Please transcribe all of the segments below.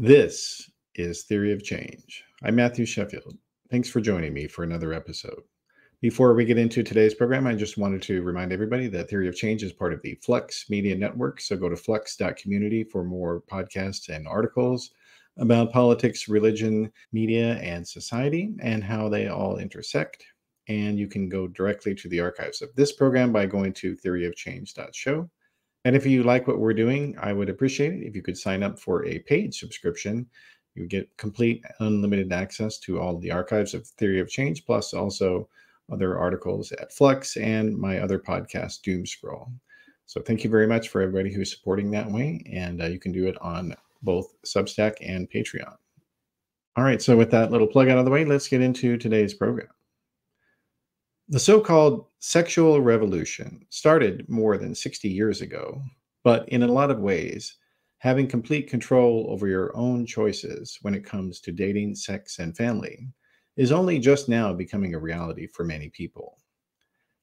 This is Theory of Change. I'm Matthew Sheffield. Thanks for joining me for another episode. Before we get into today's program, I just wanted to remind everybody that Theory of Change is part of the Flux Media Network. So go to flux.community for more podcasts and articles about politics, religion, media, and society, and how they all intersect. And you can go directly to the archives of this program by going to theoryofchange.show. And if you like what we're doing, I would appreciate it if you could sign up for a paid subscription. You get complete unlimited access to all the archives of Theory of Change, plus also other articles at Flux and my other podcast, Doom Scroll. So thank you very much for everybody who's supporting that way. And you can do it on both Substack and Patreon. All right, so with that little plug out of the way, let's get into today's program. The so-called sexual revolution started more than 60 years ago, but in a lot of ways, having complete control over your own choices when it comes to dating, sex, and family is only just now becoming a reality for many people.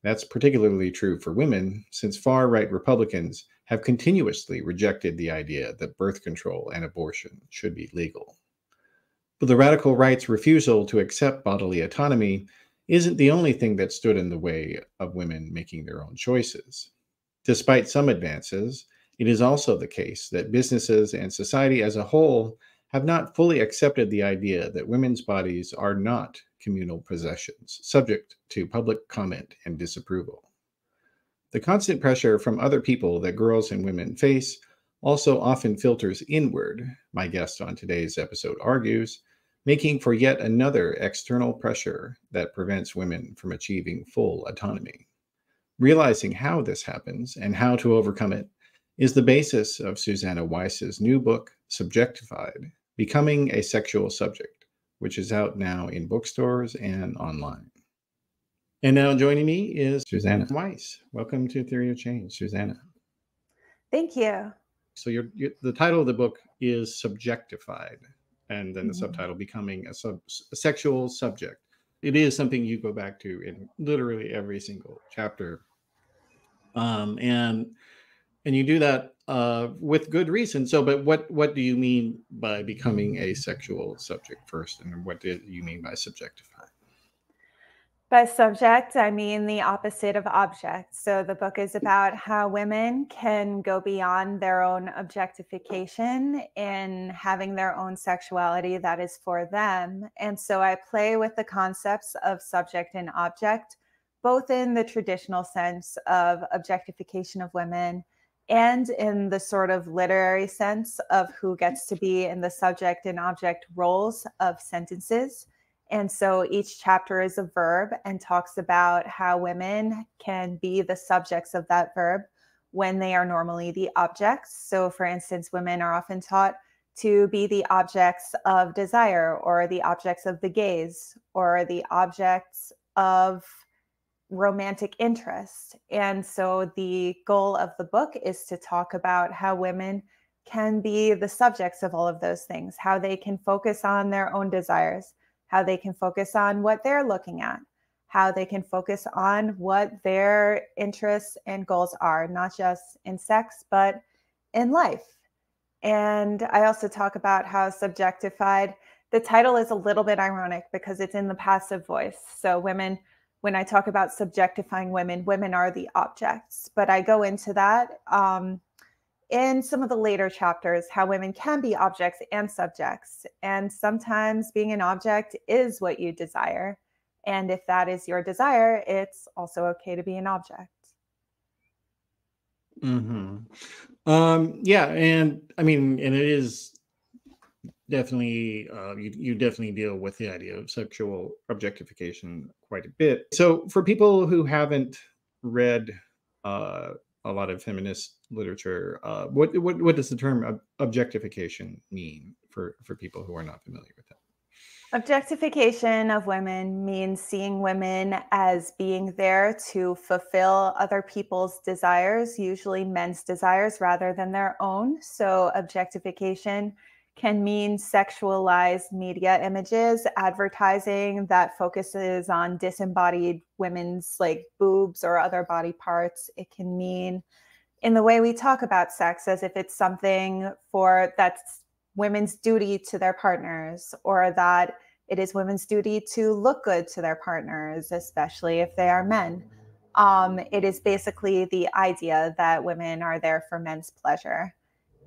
That's particularly true for women, since far-right Republicans have continuously rejected the idea that birth control and abortion should be legal. But the radical right's refusal to accept bodily autonomy isn't the only thing that stood in the way of women making their own choices. Despite some advances, it is also the case that businesses and society as a whole have not fully accepted the idea that women's bodies are not communal possessions, subject to public comment and disapproval. The constant pressure from other people that girls and women face also often filters inward, my guest on today's episode argues, making for yet another external pressure that prevents women from achieving full autonomy. Realizing how this happens and how to overcome it is the basis of Suzannah Weiss's new book, Objectified, Becoming a Sexual Subject, which is out now in bookstores and online. And now joining me is Suzannah Weiss. Welcome to Theory of Change, Suzannah. Thank you. So the title of the book is Subjectified, and then the subtitle Becoming a Sexual Subject. It is something you go back to in literally every single chapter. And you do that with good reason. So, but what do you mean by becoming a sexual subject first? And what do you mean by subjectify? By subject, I mean the opposite of object. So the book is about how women can go beyond their own objectification in having their own sexuality that is for them. And so I play with the concepts of subject and object, both in the traditional sense of objectification of women and in the sort of literary sense of who gets to be in the subject and object roles of sentences. And so each chapter is a verb and talks about how women can be the subjects of that verb when they are normally the objects. So for instance, women are often taught to be the objects of desire or the objects of the gaze or the objects of romantic interest. And so the goal of the book is to talk about how women can be the subjects of all of those things, how they can focus on their own desires, how they can focus on what they're looking at, how they can focus on what their interests and goals are, not just in sex, but in life. And I also talk about how subjectified, the title is a little bit ironic because it's in the passive voice. So women, when I talk about subjectifying women, women are the objects, but I go into that in some of the later chapters, how women can be objects and subjects. And sometimes being an object is what you desire. And if that is your desire, it's also okay to be an object. Yeah, and I mean, and it is definitely, you definitely deal with the idea of sexual objectification quite a bit. So for people who haven't read a lot of feminist literature, what does the term objectification mean for people who are not familiar with that? Objectification of women means seeing women as being there to fulfill other people's desires, usually men's desires rather than their own. So objectification can mean sexualized media images, advertising that focuses on disembodied women's like boobs or other body parts. It can mean in the way we talk about sex as if it's something for that's women's duty to their partners, or that it is women's duty to look good to their partners, especially if they are men. It is basically the idea that women are there for men's pleasure.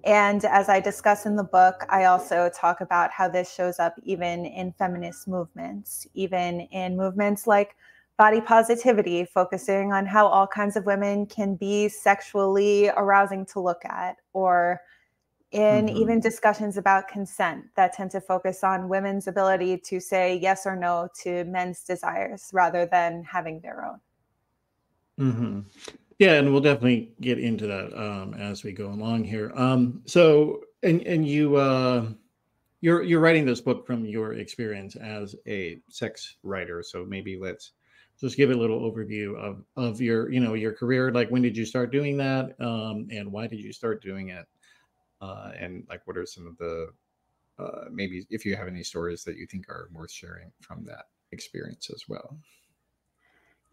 And as I discuss in the book, I also talk about how this shows up even in feminist movements, even in movements like body positivity, focusing on how all kinds of women can be sexually arousing to look at, or in even discussions about consent that tend to focus on women's ability to say yes or no to men's desires rather than having their own. Yeah, and we'll definitely get into that as we go along here. So, and you're writing this book from your experience as a sex writer. So maybe let's just give a little overview of your your career. Like, when did you start doing that, and why did you start doing it? And like, what are some of the maybe if you have any stories that you think are worth sharing from that experience as well?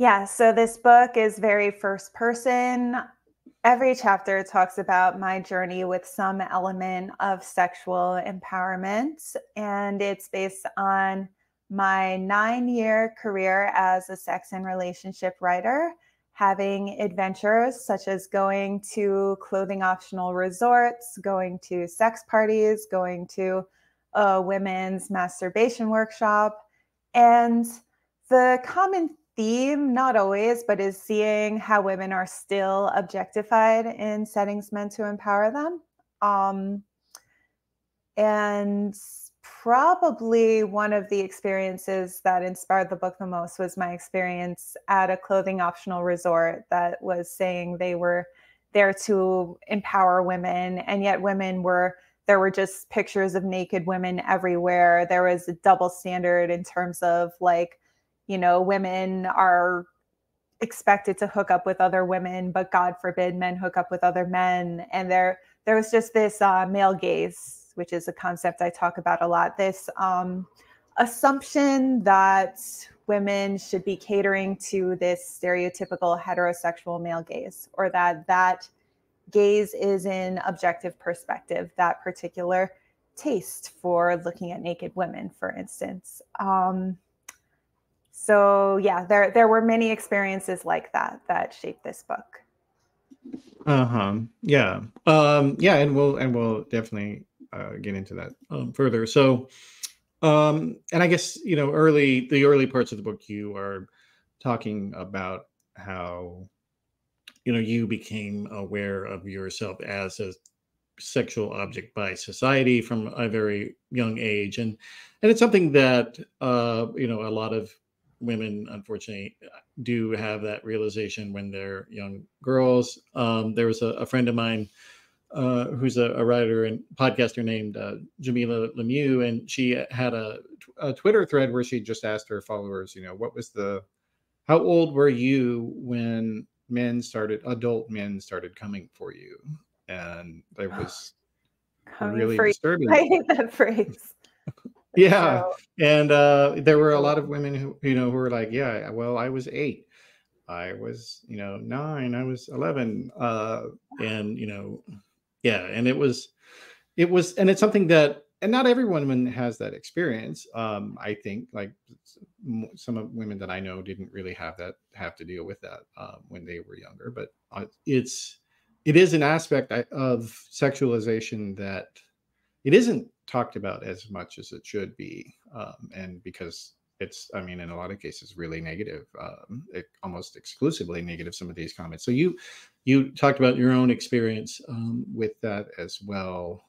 Yeah, so this book is very first person. Every chapter talks about my journey with some element of sexual empowerment, and it's based on my 9-year career as a sex and relationship writer, having adventures such as going to clothing optional resorts, going to sex parties, going to a women's masturbation workshop. And the common theme, not always, but is seeing how women are still objectified in settings meant to empower them. And probably one of the experiences that inspired the book the most was my experience at a clothing optional resort that was saying they were there to empower women, and yet there were just pictures of naked women everywhere. There was a double standard in terms of like, women are expected to hook up with other women, but God forbid men hook up with other men. And there was just this male gaze, which is a concept I talk about a lot. This assumption that women should be catering to this stereotypical heterosexual male gaze, or that gaze is an objective perspective, that particular taste for looking at naked women, for instance. So yeah, there were many experiences like that shaped this book. Yeah. Yeah, and we'll definitely get into that further. So, and I guess the early parts of the book, you are talking about how you became aware of yourself as a sexual object by society from a very young age, and it's something that a lot of women unfortunately do have that realization when they're young girls. There was a friend of mine who's a writer and podcaster named Jamila Lemieux, and she had a Twitter thread where she just asked her followers, how old were you when adult men started coming for you? And it was really disturbing. I hate that phrase. Yeah. So, and there were a lot of women who were like, yeah, well, I was 8. I was, 9, I was 11. And, yeah. And it was, and it's something that, and not every woman has that experience. I think like some of women that I know didn't really have to deal with that when they were younger, but it is an aspect of sexualization that it isn't talked about as much as it should be. And because it's, in a lot of cases, really negative, almost exclusively negative, some of these comments. So you talked about your own experience with that as well,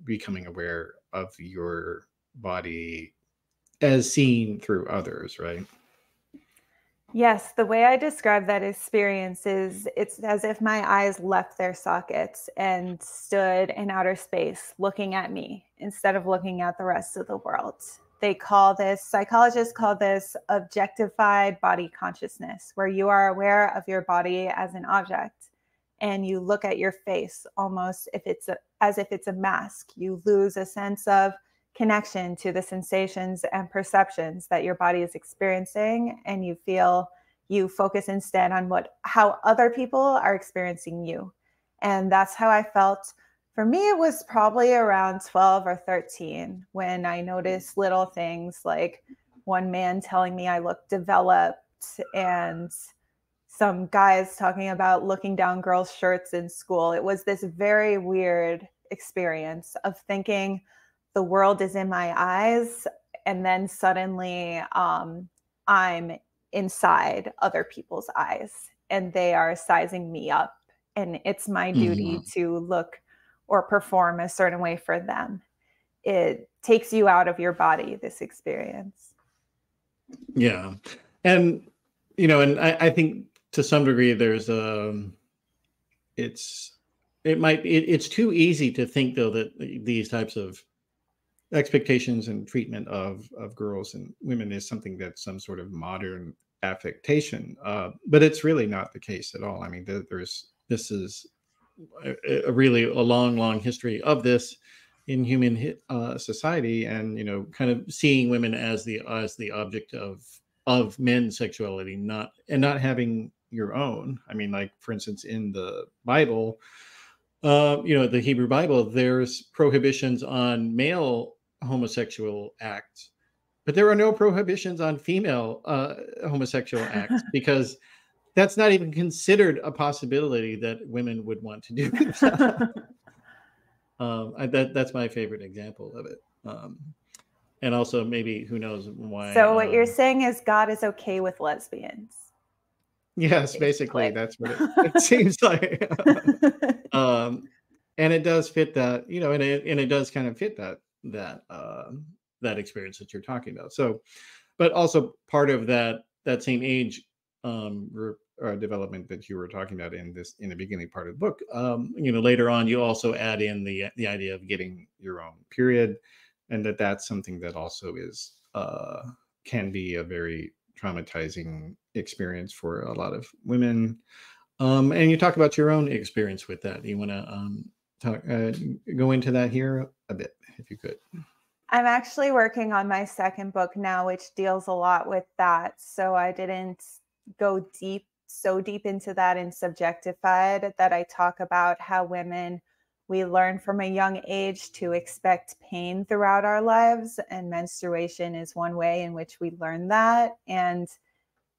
becoming aware of your body as seen through others, right? Yes, the way I describe that experience is it's as if my eyes left their sockets and stood in outer space looking at me instead of looking at the rest of the world. Psychologists call this objectified body consciousness, where you are aware of your body as an object and you look at your face almost as if it's a mask. You lose a sense of connection to the sensations and perceptions that your body is experiencing, and you focus instead on how other people are experiencing you. And that's how I felt For me, it was probably around 12 or 13 when I noticed little things like one man telling me I looked developed and some guys talking about looking down girls' shirts in school. It was this very weird experience of thinking the world is in my eyes, and then suddenly I'm inside other people's eyes and they are sizing me up. And it's my duty to look or perform a certain way for them. It takes you out of your body, this experience. Yeah. And, and I think to some degree there's it's too easy to think though that these types of expectations and treatment of girls and women is something that's some sort of modern affectation, but it's really not the case at all. I mean, this is really a long history of this in human society, and kind of seeing women as the object of men's sexuality, not having your own. I mean, like for instance, in the Bible, the Hebrew Bible, there's prohibitions on male homosexual acts, but there are no prohibitions on female homosexual acts because that's not even considered a possibility that women would want to do. That's my favorite example of it. And also maybe who knows why. So what you're saying is God is okay with lesbians. Yes, basically that's what it seems like. And it does fit that, and it does kind of fit that experience that you're talking about. So, but also part of that same age development that you were talking about in the beginning part of the book, later on you also add in the idea of getting your own period, and that's something that also is can be a very traumatizing experience for a lot of women. And you talk about your own experience with that. You want to go into that here a bit, if you could? I'm actually working on my second book now, which deals a lot with that. So I didn't go so deep into that in Subjectified, that I talk about how women, we learn from a young age to expect pain throughout our lives, and menstruation is one way in which we learn that. And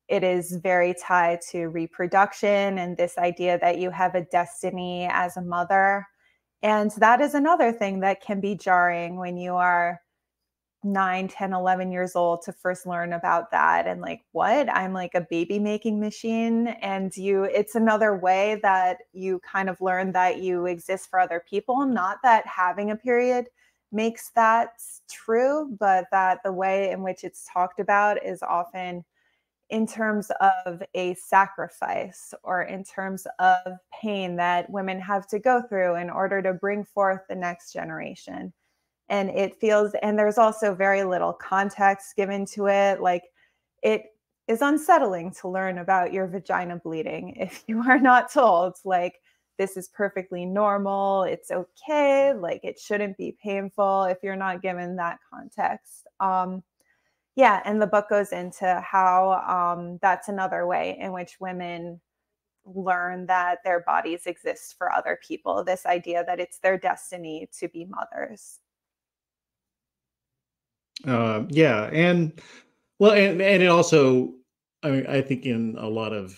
it is very tied to reproduction and this idea that you have a destiny as a mother. And that is another thing that can be jarring when you are 9, 10, 11 years old to first learn about that. And like, what? I'm like a baby making machine. And it's another way that you kind of learn that you exist for other people. Not that having a period makes that true, but that the way in which it's talked about is often in terms of a sacrifice or in terms of pain that women have to go through in order to bring forth the next generation. And and there's also very little context given to it. Like, it is unsettling to learn about your vagina bleeding if you are not told, like, this is perfectly normal, it's okay, like, it shouldn't be painful if you're not given that context. Yeah, and the book goes into how that's another way in which women learn that their bodies exist for other people, this idea that it's their destiny to be mothers. Yeah, and well, and it also, I mean, I think in a lot of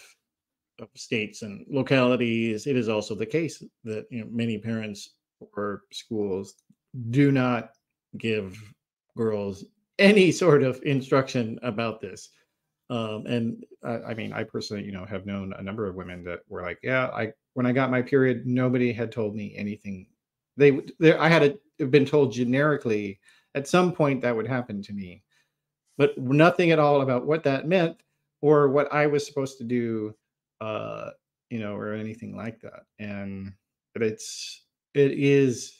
states and localities, it is also the case that many parents or schools do not give girls any sort of instruction about this. And I mean, I personally, have known a number of women that were like, yeah, when I got my period, nobody had told me anything. I had been told generically at some point that would happen to me, but nothing at all about what that meant or what I was supposed to do, or anything like that. And but it is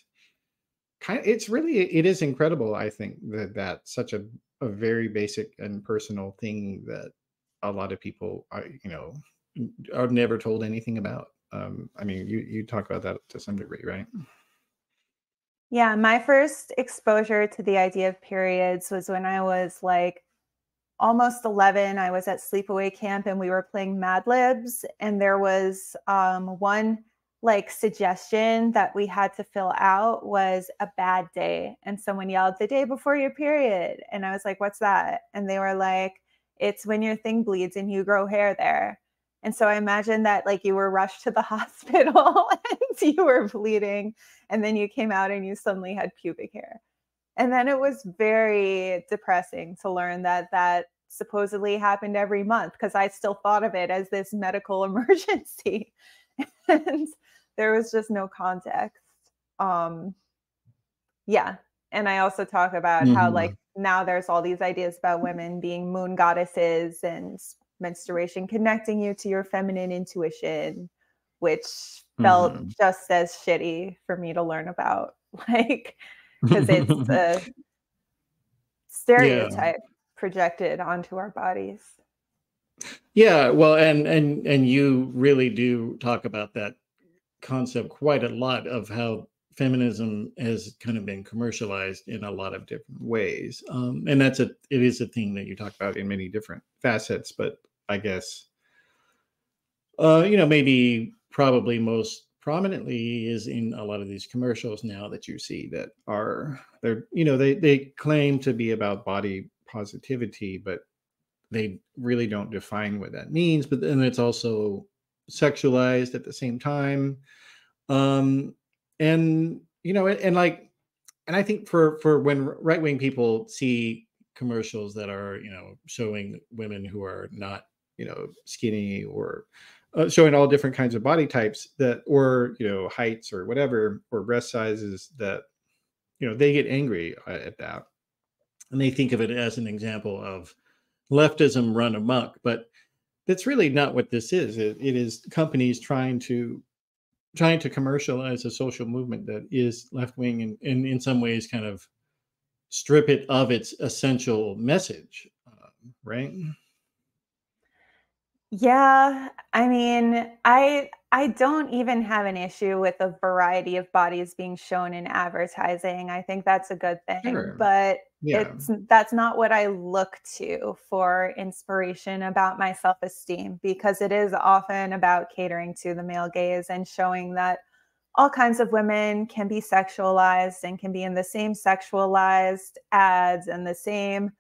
it is incredible, I think, that that's such a very basic and personal thing that a lot of people are never told anything about. I mean, you talk about that to some degree, right? Yeah, my first exposure to the idea of periods was when I was like almost 11. I was at sleepaway camp and we were playing Mad Libs, and there was one like suggestion that we had to fill out was a bad day. And someone yelled, "The day before your period." And I was like, "What's that?" And they were like, "It's when your thing bleeds and you grow hair there." And so I imagine that like you were rushed to the hospital and you were bleeding, and then you came out and you suddenly had pubic hair. And then it was very depressing to learn that that supposedly happened every month, because I still thought of it as this medical emergency. And there was just no context. Um, yeah. And I also talk about how, like, Mhm. now there's all these ideas about women being moon goddesses and menstruation connecting you to your feminine intuition, which felt Mhm. just as shitty for me to learn about. Like, because it's a Yeah. stereotype projected onto our bodies. Yeah, well, and you really do talk about that concept quite a lot of how feminism has kind of been commercialized in a lot of different ways. And it is a thing that you talk about in many different facets, but I guess maybe probably most prominently is in a lot of these commercials now that you see that are they claim to be about body positivity, but they really don't define what that means. But then it's also sexualized at the same time. um and and I think for when right-wing people see commercials that are showing women who are not skinny, or showing all different kinds of body types, that or heights or whatever, or breast sizes, that they get angry at that, and they think of it as an example of leftism run amok. But that's really not what this is. It is companies trying to commercialize a social movement that is left wing, and in some ways kind of strip it of its essential message, right? Yeah, I mean, I don't even have an issue with a variety of bodies being shown in advertising. I think that's a good thing, Sure. but Yeah. that's not what I look to for inspiration about my self-esteem, because it is often about catering to the male gaze and showing that all kinds of women can be sexualized and can be in the same sexualized ads and the same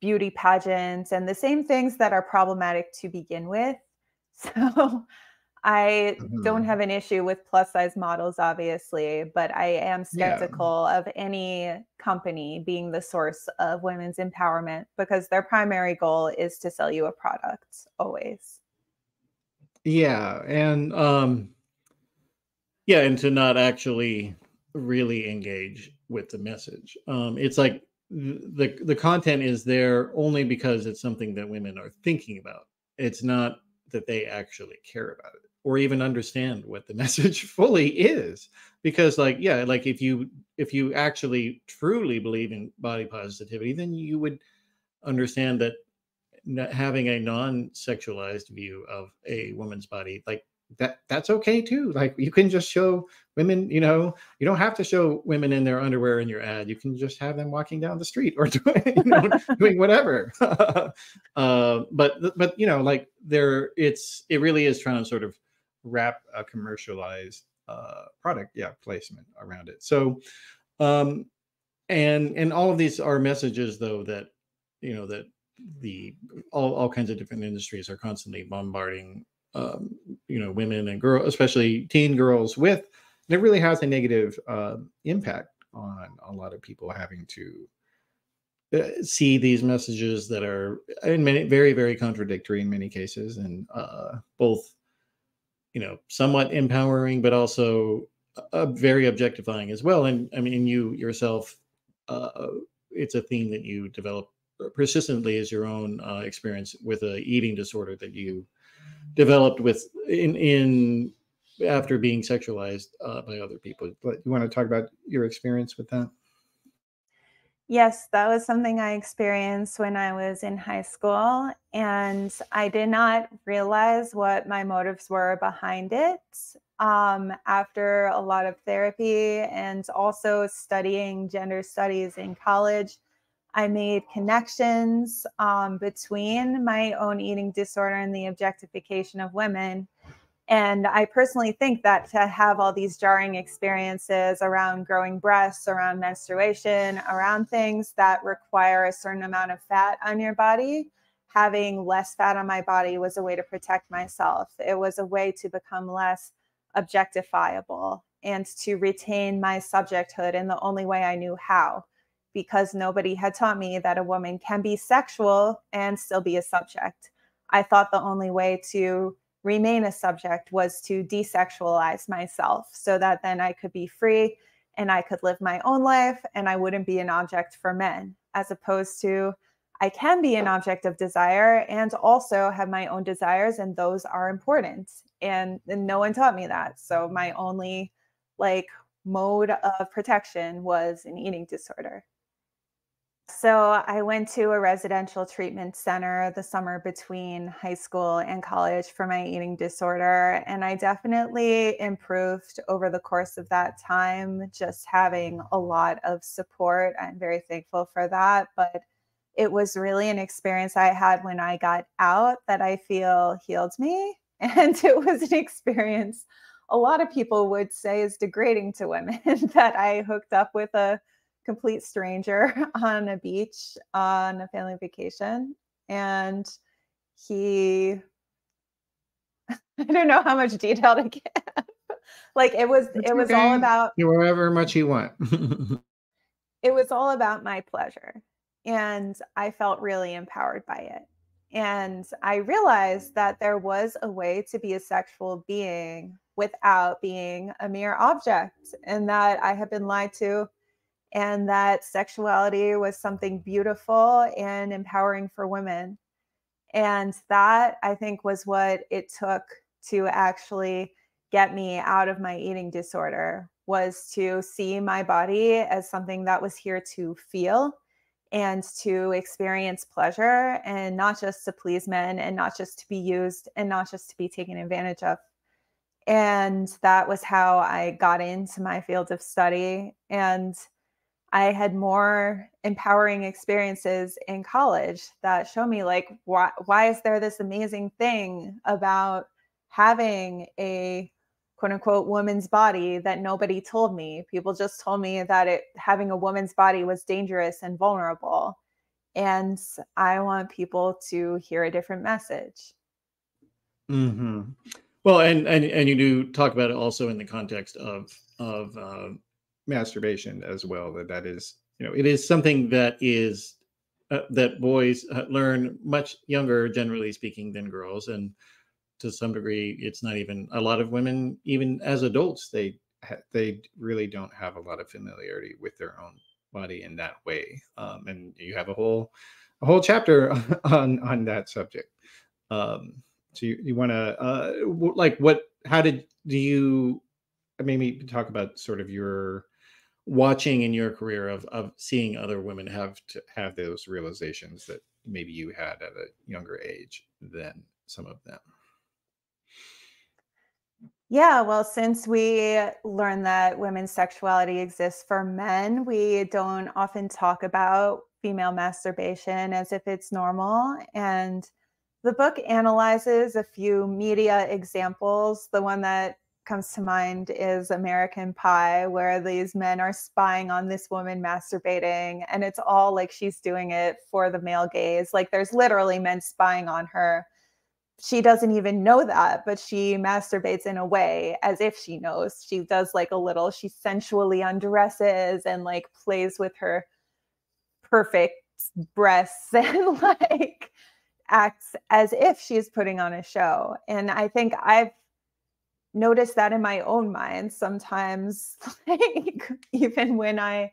beauty pageants and the same things that are problematic to begin with. So I don't Mhm. have an issue with plus size models, obviously, but I am Yeah. skeptical of any company being the source of women's empowerment, because their primary goal is to sell you a product always. Yeah. And to not actually really engage with the message. It's like the content is there only because it's something that women are thinking about. It's not that they actually care about it or even understand what the message fully is. Because, like, yeah, like if you actually truly believe in body positivity, then you would understand that having a non-sexualized view of a woman's body, like that's okay too. Like, you can just show women, you don't have to show women in their underwear in your ad. You can just have them walking down the street, or doing doing whatever. But like, it really is trying to sort of wrap a commercialized product, yeah, placement around it. So um and all of these are messages, though, that that the all kinds of different industries are constantly bombarding women and girls, especially teen girls, with. And it really has a negative impact on a lot of people having to see these messages that are in many very, very contradictory in many cases, and both somewhat empowering, but also very objectifying as well. And I mean, you yourself, uh, it's a theme that you develop persistently as your own experience with a eating disorder that you developed with in after being sexualized by other people. But you want to talk about your experience with that? Yes, that was something I experienced when I was in high school, and I did not realize what my motives were behind it. After a lot of therapy and also studying gender studies in college, I made connections between my own eating disorder and the objectification of women. And I personally think that to have all these jarring experiences around growing breasts, around menstruation, around things that require a certain amount of fat on your body, having less fat on my body was a way to protect myself. It was a way to become less objectifiable and to retain my subjecthood in the only way I knew how, because nobody had taught me that a woman can be sexual and still be a subject. I thought the only way to remain a subject was to desexualize myself so that then I could be free and I could live my own life and I wouldn't be an object for men, as opposed to I can be an object of desire and also have my own desires, and those are important. And no one taught me that. So my only like mode of protection was an eating disorder. So I went to a residential treatment center the summer between high school and college for my eating disorder. And I definitely improved over the course of that time, just having a lot of support. I'm very thankful for that. But it was really an experience I had when I got out that I feel healed me. And it was an experience a lot of people would say is degrading to women that I hooked up with a complete stranger on a beach on a family vacation. And he, I don't know how much detail to give. Like it was all about however much you want. it was all about my pleasure. And I felt really empowered by it. And I realized that there was a way to be a sexual being without being a mere object, and that I had been lied to, and that sexuality was something beautiful and empowering for women. And that, I think, was what it took to actually get me out of my eating disorder, was to see my body as something that was here to feel and to experience pleasure, and not just to please men, and not just to be used, and not just to be taken advantage of. And that was how I got into my field of study. And I had more empowering experiences in college that show me like why is there this amazing thing about having a quote unquote woman's body that nobody told me. People just told me that having a woman's body was dangerous and vulnerable. And I want people to hear a different message. Mm-hmm. Well, and you do talk about it also in the context of masturbation as well. That is, it is something that is that boys learn much younger, generally speaking, than girls, and to some degree, it's not even a lot of women, even as adults, they really don't have a lot of familiarity with their own body in that way. And you have a whole chapter on that subject. So you want to like how do you maybe talk about sort of your watching in your career of seeing other women have those realizations that maybe you had at a younger age than some of them? Yeah, well, since we learn that women's sexuality exists for men, we don't often talk about female masturbation as if it's normal. And the book analyzes a few media examples. The one that comes to mind is American Pie, where these men are spying on this woman masturbating, and it's all like she's doing it for the male gaze. Like there's literally men spying on her. She doesn't even know that, but she masturbates in a way as if she knows. She does like she sensually undresses and like plays with her perfect breasts and like acts as if she's putting on a show. And I think I've noticed that in my own mind sometimes, like even when I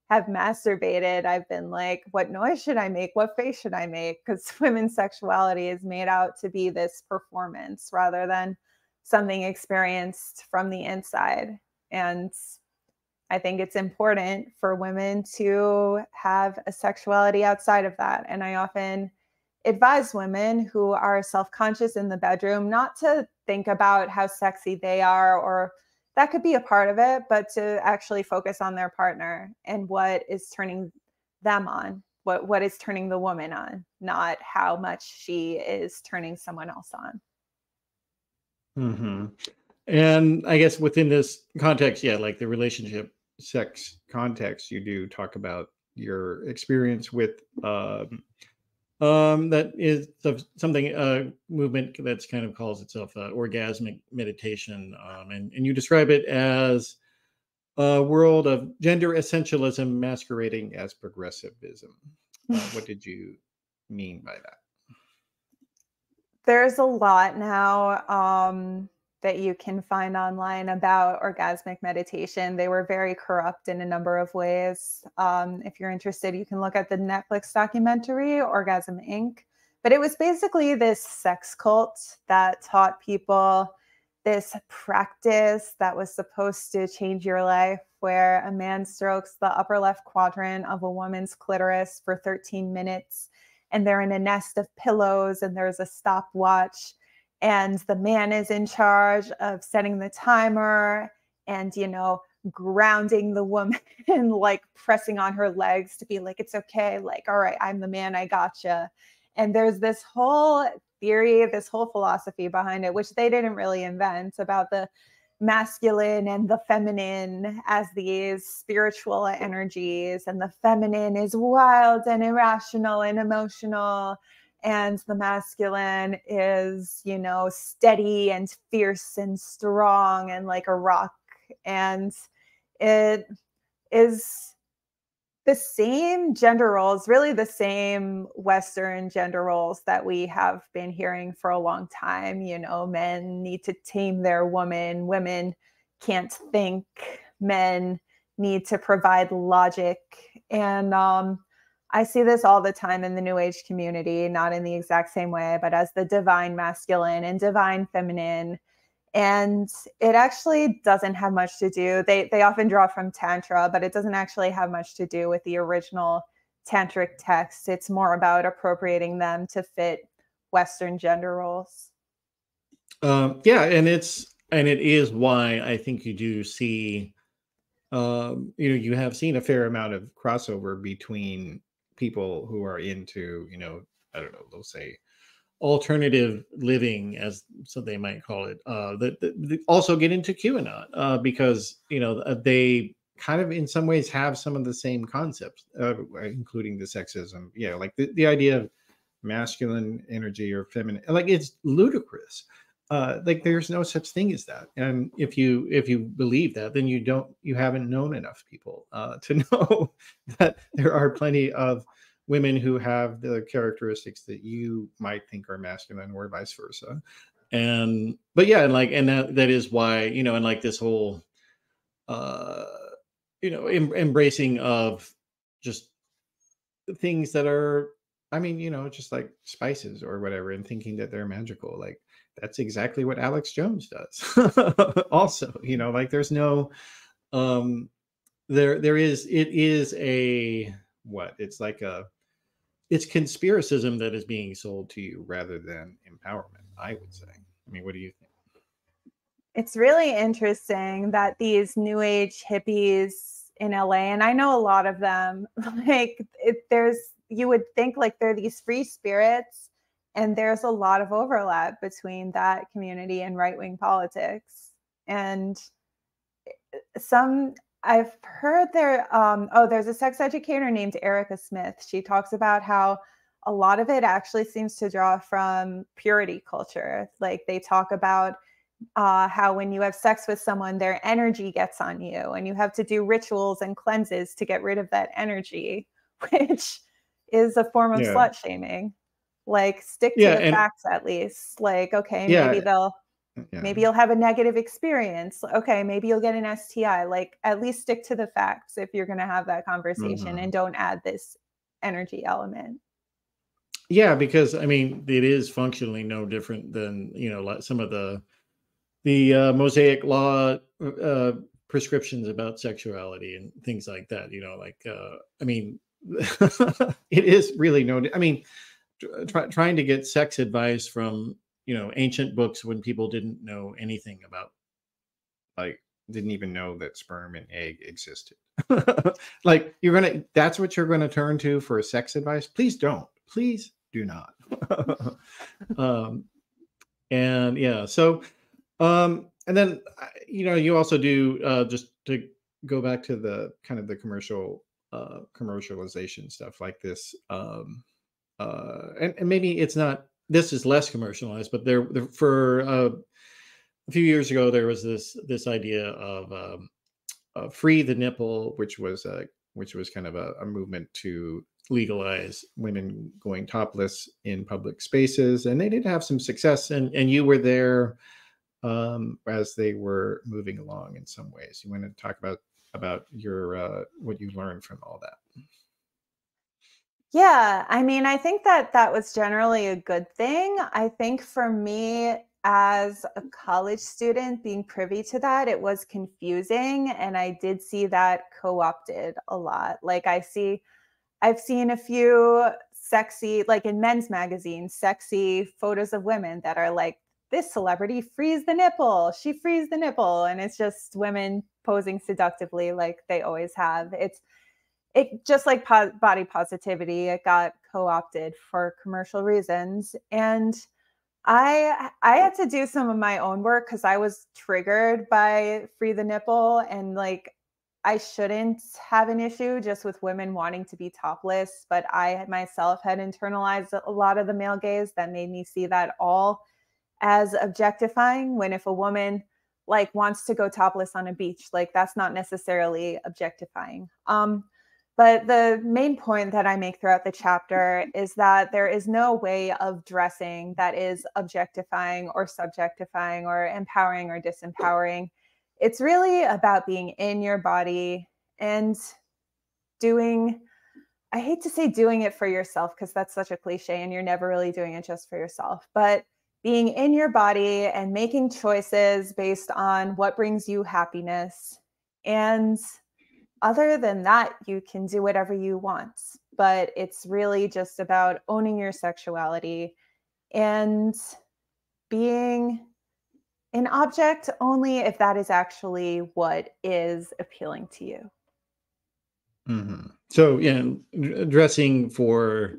have masturbated, I've been like, what noise should I make? What face should I make? Because women's sexuality is made out to be this performance rather than something experienced from the inside. And I think it's important for women to have a sexuality outside of that. And I often advise women who are self-conscious in the bedroom not to think about how sexy they are, or that could be a part of it, but to actually focus on their partner and what is turning them on, what is turning the woman on, not how much she is turning someone else on. Hmm. And I guess within this context, yeah, like the relationship. Sex context, you do talk about your experience with That is something movement that's kind of calls itself orgasmic meditation, and you describe it as a world of gender essentialism masquerading as progressivism. What did you mean by that? There's a lot now that you can find online about orgasmic meditation. They were very corrupt in a number of ways. If you're interested, you can look at the Netflix documentary, Orgasm Inc. But it was basically this sex cult that taught people this practice that was supposed to change your life, where a man strokes the upper left quadrant of a woman's clitoris for 13 minutes, and they're in a nest of pillows, and there's a stopwatch, and the man is in charge of setting the timer and, grounding the woman and like pressing on her legs to be like, it's okay, like, all right, I'm the man, I gotcha. And there's this whole theory, this whole philosophy behind it, which they didn't really invent, about the masculine and the feminine as these spiritual energies, and the feminine is wild and irrational and emotional, and the masculine is, steady and fierce and strong and like a rock. And it is the same gender roles, really the same Western gender roles that we have been hearing for a long time. Men need to tame their woman, women can't think, men need to provide logic. And I see this all the time in the New Age community, not in the exact same way, but as the divine masculine and divine feminine. And it actually doesn't have much to do. They often draw from Tantra, but it doesn't actually have much to do with the original tantric text. It's more about appropriating them to fit Western gender roles. Yeah, and it is why I think you do see, You have seen a fair amount of crossover between people who are into, I don't know, they'll say alternative living, as so they might call it, that also get into QAnon, because they kind of in some ways have some of the same concepts, including the sexism. Yeah, like the idea of masculine energy or feminine, like it's ludicrous. Like there's no such thing as that. And if you believe that, then you haven't known enough people to know that there are plenty of women who have the characteristics that you might think are masculine, or vice versa. But yeah, and that is why, and like this whole embracing of just things that are, just like spices or whatever, and thinking that they're magical. Like that's exactly what Alex Jones does. Also, like there's no it is a what? It's conspiracism that is being sold to you rather than empowerment, I would say. I mean, what do you think? It's really interesting that these New Age hippies in LA, and I know a lot of them, like you would think like they're these free spirits, and there's a lot of overlap between that community and right-wing politics. And I've heard there's a sex educator named Erica Smith. She talks about how a lot of it actually seems to draw from purity culture. Like they talk about how when you have sex with someone, their energy gets on you, and you have to do rituals and cleanses to get rid of that energy, which is a form of slut shaming. Like stick to the facts at least. Like, okay, maybe you'll have a negative experience. Okay, maybe you'll get an STI. Like at least stick to the facts if you're going to have that conversation, and don't add this energy element. Yeah, because I mean, it is functionally no different than, like some of the Mosaic law prescriptions about sexuality and things like that. I mean, it is really trying to get sex advice from ancient books when people didn't know anything about, like, didn't even know that sperm and egg existed. Like that's what you're gonna turn to for sex advice? Please do not. And yeah, so And then, you also do, just to go back to the kind of the commercialization stuff like this. And maybe it's not, this is less commercialized, but for a few years ago, there was this idea of free the nipple, which was kind of a movement to legalize women going topless in public spaces, and they did have some success. And you were there as they were moving along in some ways. You want to talk about your what you learned from all that? Yeah, I mean, I think that was generally a good thing. I think for me as a college student, being privy to that, it was confusing. And I did see that co-opted a lot. Like I've seen a few sexy, like in men's magazines, sexy photos of women that are like, this celebrity frees the nipple, she frees the nipple. And it's just women posing seductively like they always have. It just like body positivity, it got co-opted for commercial reasons. And I had to do some of my own work because I was triggered by free the nipple, and like I shouldn't have an issue just with women wanting to be topless, but I myself had internalized a lot of the male gaze that made me see that all as objectifying, when if a woman like wants to go topless on a beach, like that's not necessarily objectifying. But the main point that I make throughout the chapter is that there is no way of dressing that is objectifying or subjectifying or empowering or disempowering. It's really about being in your body and doing, I hate to say doing it for yourself because that's such a cliche and you're never really doing it just for yourself, but being in your body and making choices based on what brings you happiness. And other than that, you can do whatever you want, but it's really just about owning your sexuality and being an object only if that is actually what is appealing to you. Mm-hmm. So, dressing for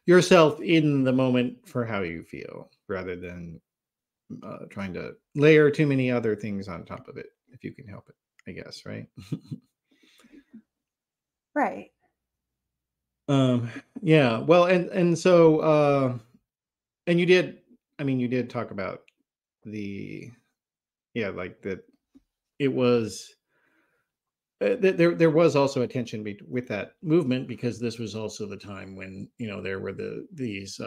yourself in the moment for how you feel, rather than trying to layer too many other things on top of it, if you can help it, I guess, right? Right. Yeah. Well, and so and you did talk about like that it was there was also a tension with that movement, because this was also the time when there were these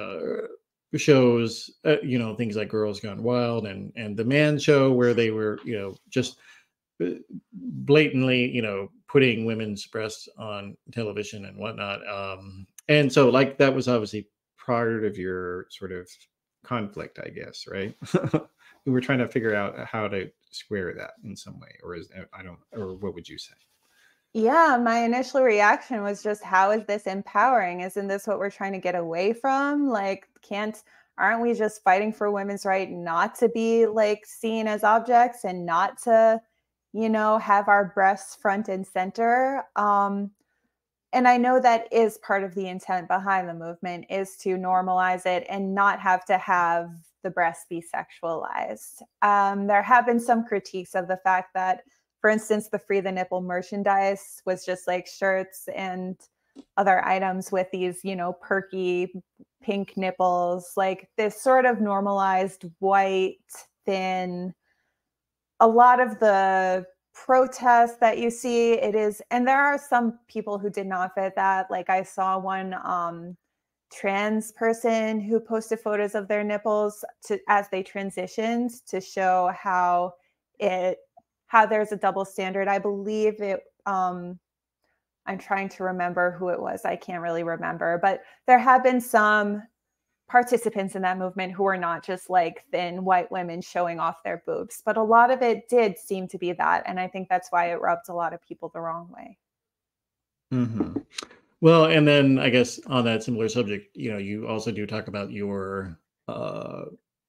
shows, things like Girls Gone Wild and the Man Show, where they were just blatantly putting women's breasts on television and whatnot, and so like that was obviously part of your sort of conflict, I guess, right? We were trying to figure out how to square that in some way, or or what would you say? Yeah, my initial reaction was just, how is this empowering? Isn't this what we're trying to get away from? Like, aren't we just fighting for women's right not to be like seen as objects and not to, have our breasts front and center? And I know that is part of the intent behind the movement, is to normalize it and not have to have the breast be sexualized. There have been some critiques of the fact that, for instance, the free the nipple merchandise was just like shirts and other items with these, perky pink nipples, like this sort of normalized white, thin. A lot of the protests that you see, it is, and there are some people who did not fit that. Like I saw one trans person who posted photos of their nipples as they transitioned, to show how there's a double standard. I believe it, I'm trying to remember who it was. I can't really remember, but there have been some participants in that movement who are not just like thin white women showing off their boobs, but a lot of it did seem to be that. And I think that's why it rubbed a lot of people the wrong way. Mm-hmm. Well, and then I guess on that similar subject, you also do talk about your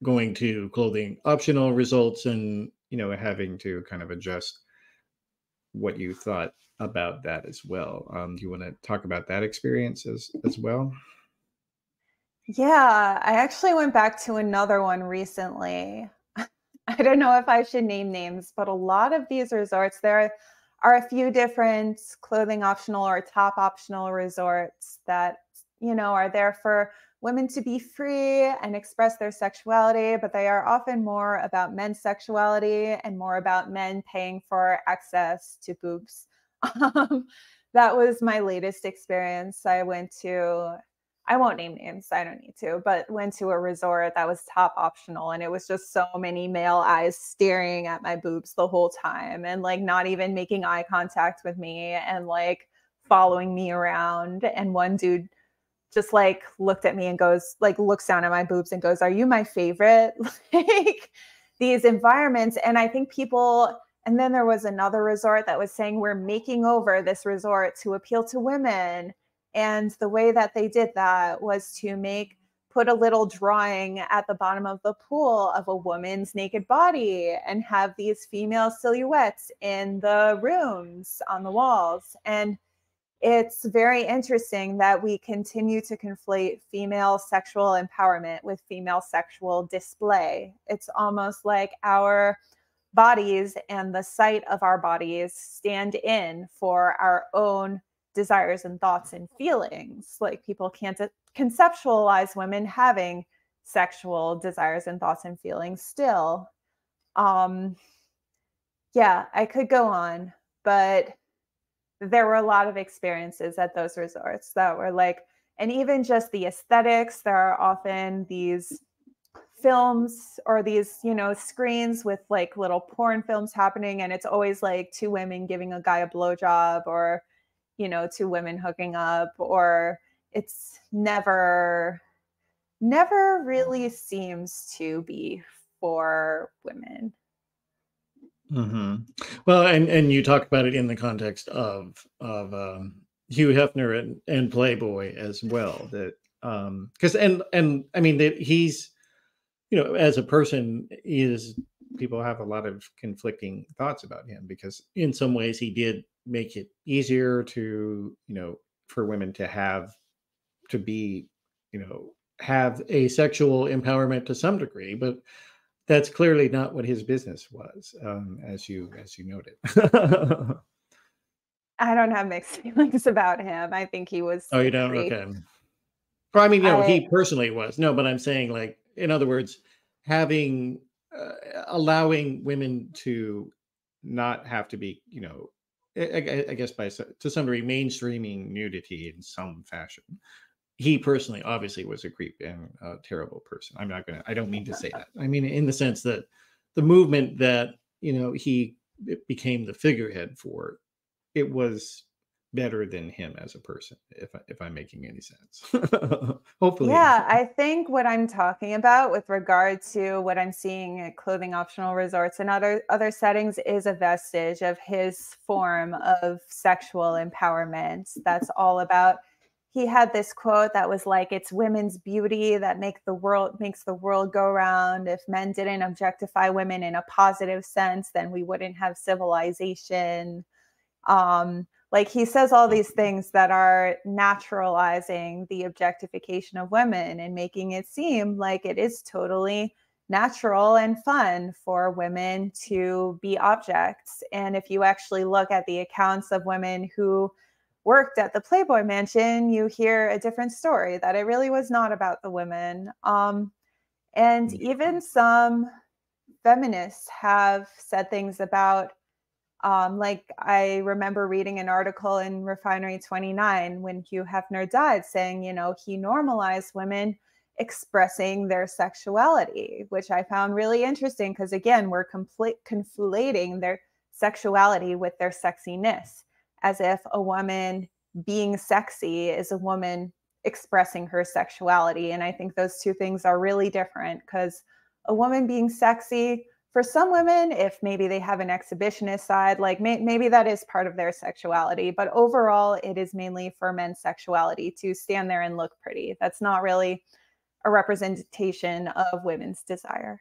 going to clothing optional results, and having to kind of adjust what you thought about that as well. Do you want to talk about that experience as well? Yeah, I actually went back to another one recently. I don't know if I should name names, but a lot of these resorts, there are a few different clothing optional or top optional resorts that, are there for women to be free and express their sexuality, but they are often more about men's sexuality and more about men paying for access to boobs. Um, that was my latest experience. I won't name names, I don't need to, but went to a resort that was top optional. And it was just so many male eyes staring at my boobs the whole time and like not even making eye contact with me and like following me around. And one dude just like looked at me and goes, like, looks down at my boobs and goes, "Are you my favorite?" Like these environments. And I think and then there was another resort that was saying, "We're making over this resort to appeal to women." And the way that they did that was to put a little drawing at the bottom of the pool of a woman's naked body and have these female silhouettes in the rooms on the walls. And it's very interesting that we continue to conflate female sexual empowerment with female sexual display. It's almost like our bodies and the sight of our bodies stand in for our own desires and thoughts and feelings. Like people can't conceptualize women having sexual desires and thoughts and feelings still. Yeah, I could go on, but there were a lot of experiences at those resorts that were like, and even just the aesthetics, there are often these films or these, screens with like little porn films happening. And it's always like two women giving a guy a blowjob or, two women hooking up, or it's never really seems to be for women. Mm-hmm. Well, and you talk about it in the context of Hugh Hefner and Playboy as well. That because and I mean that he's as a person people have a lot of conflicting thoughts about him, because in some ways he did make it easier to for women to have a sexual empowerment to some degree, but that's clearly not what his business was, as you noted. I don't have mixed feelings about him. I think he was. Oh, you don't? Okay. Well, I mean, he personally was. No, but I'm saying, like, in other words, allowing women to not have to be, I guess to some degree, mainstreaming nudity in some fashion. He personally obviously was a creep and a terrible person. I don't mean to say that. I mean, in the sense that the movement that, he became the figurehead for, it was better than him as a person, if I'm making any sense. Hopefully. Yeah, I think what I'm talking about with regard to what I'm seeing at clothing optional resorts and other settings is a vestige of his form of sexual empowerment. That's all about. He had this quote that was like, "It's women's beauty that makes the world go round. If men didn't objectify women in a positive sense, then we wouldn't have civilization." Like he says all these things that are naturalizing the objectification of women and making it seem like it is totally natural and fun for women to be objects. And if you actually look at the accounts of women who worked at the Playboy Mansion, you hear a different story, that it really was not about the women. And even some feminists have said things about, like I remember reading an article in Refinery 29 when Hugh Hefner died saying, he normalized women expressing their sexuality, which I found really interesting because, again, we're conflating their sexuality with their sexiness, as if a woman being sexy is a woman expressing her sexuality. And I think those two things are really different, because a woman being sexy, for some women, if maybe they have an exhibitionist side, like maybe that is part of their sexuality, but overall it is mainly for men's sexuality to stand there and look pretty. That's not really a representation of women's desire.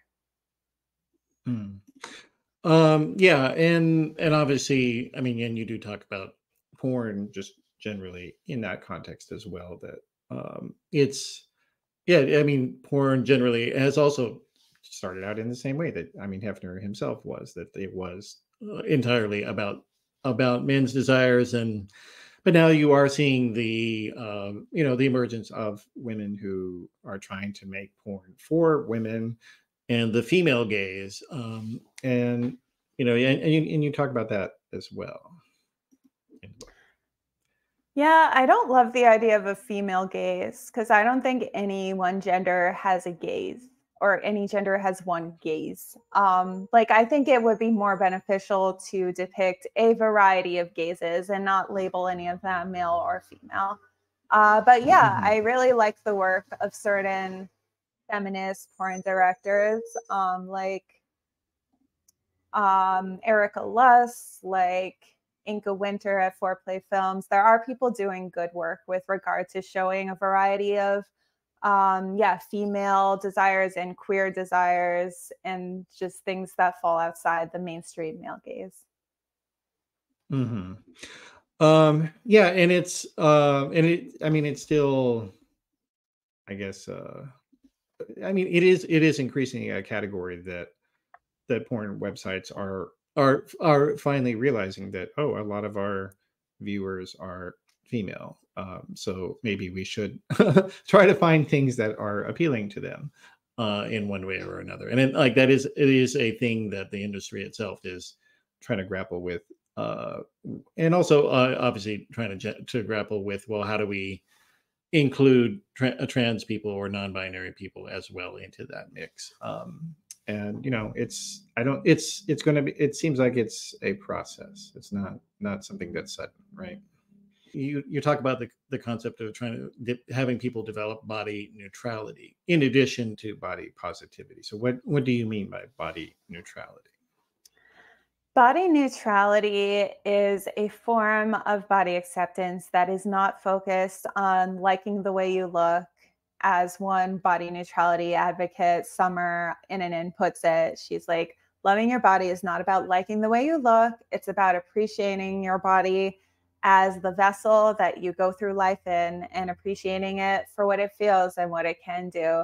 Yeah, and obviously, I mean, and you do talk about porn just generally in that context as well, that I mean, porn generally has also started out in the same way that, I mean, Hefner himself was, that it was entirely about men's desires, but now you are seeing the the emergence of women who are trying to make porn for women and the female gaze, and you talk about that as well in the book. Yeah, I don't love the idea of a female gaze because I don't think any one gender has a gaze or any gender has one gaze. Like, I think it would be more beneficial to depict a variety of gazes and not label any of them male or female. But yeah, I really like the work of certain feminist porn directors, like Erica Luss, like Inka Winter at Foreplay Films. There are people doing good work with regard to showing a variety of female desires and queer desires and just things that fall outside the mainstream male gaze. Yeah, and it's I mean, it's still, I guess, I mean, it is increasing a category that porn websites are finally realizing that, oh, a lot of our viewers are female, so maybe we should try to find things that are appealing to them in one way or another. And it is a thing that the industry itself is trying to grapple with, and also obviously trying to grapple with, well, how do we include trans people or non-binary people as well into that mix? And it's going to be, it seems like it's a process. It's not something that's sudden, right? You talk about the concept of having people develop body neutrality in addition to body positivity. So what do you mean by body neutrality? Body neutrality is a form of body acceptance that is not focused on liking the way you look. As one body neutrality advocate, Summer Innanen, puts it, she's like, loving your body is not about liking the way you look. It's about appreciating your body as the vessel that you go through life in and appreciating it for what it feels and what it can do.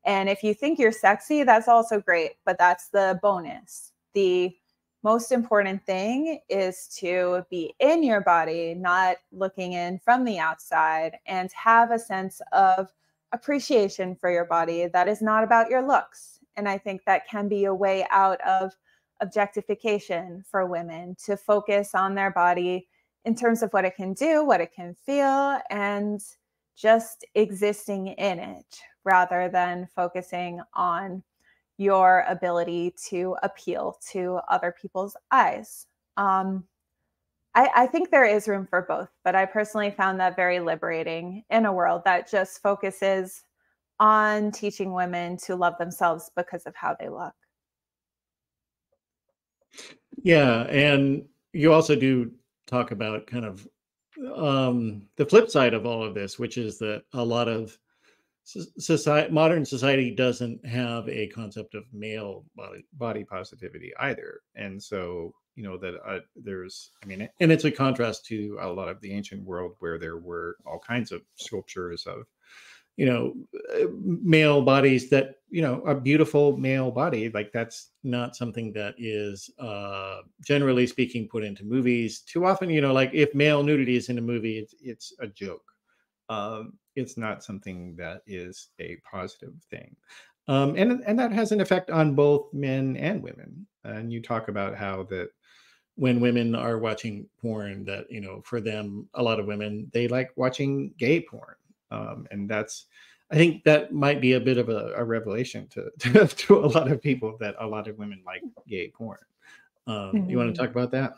And if you think you're sexy, that's also great, but that's the bonus. The most important thing is to be in your body, not looking in from the outside, and have a sense of appreciation for your body that is not about your looks. And I think that can be a way out of objectification for women, to focus on their body in terms of what it can do, what it can feel, and just existing in it, rather than focusing on your ability to appeal to other people's eyes. I think there is room for both, but I personally found that very liberating in a world that just focuses on teaching women to love themselves because of how they look. Yeah, and you also do talk about kind of the flip side of all of this, which is that a lot of modern society doesn't have a concept of male body positivity either, and so that there's, I mean, and it's a contrast to a lot of the ancient world where there were all kinds of sculptures of male bodies that a beautiful male body, like that's not something that is generally speaking put into movies too often. Like if male nudity is in a movie, it's a joke. It's not something that is a positive thing. And that has an effect on both men and women. And you talk about how that when women are watching porn, that, for them, a lot of women, they like watching gay porn. And I think that might be a bit of a revelation to a lot of people, that a lot of women like gay porn. You want to talk about that?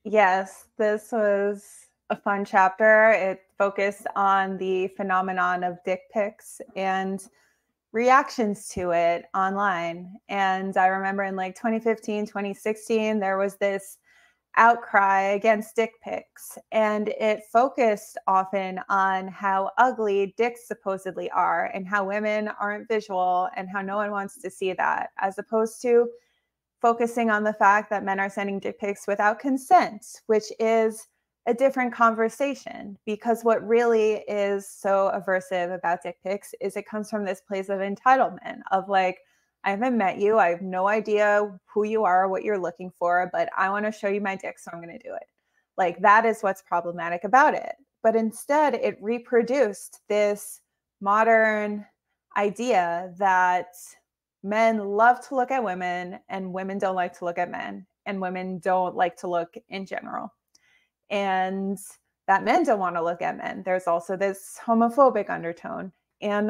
Yes, this was a fun chapter. It focused on the phenomenon of dick pics and reactions to it online. And I remember in like 2015, 2016, there was this outcry against dick pics, and it focused often on how ugly dicks supposedly are and how women aren't visual and how no one wants to see that, as opposed to focusing on the fact that men are sending dick pics without consent, which is a different conversation. Because what really is so aversive about dick pics is it comes from this place of entitlement, of like, I haven't met you. I have no idea who you are, what you're looking for, but I want to show you my dick, so I'm going to do it. Like, that is what's problematic about it. But instead, it reproduced this modern idea that men love to look at women and women don't like to look at men, and women don't like to look in general. And that men don't want to look at men. There's also this homophobic undertone. And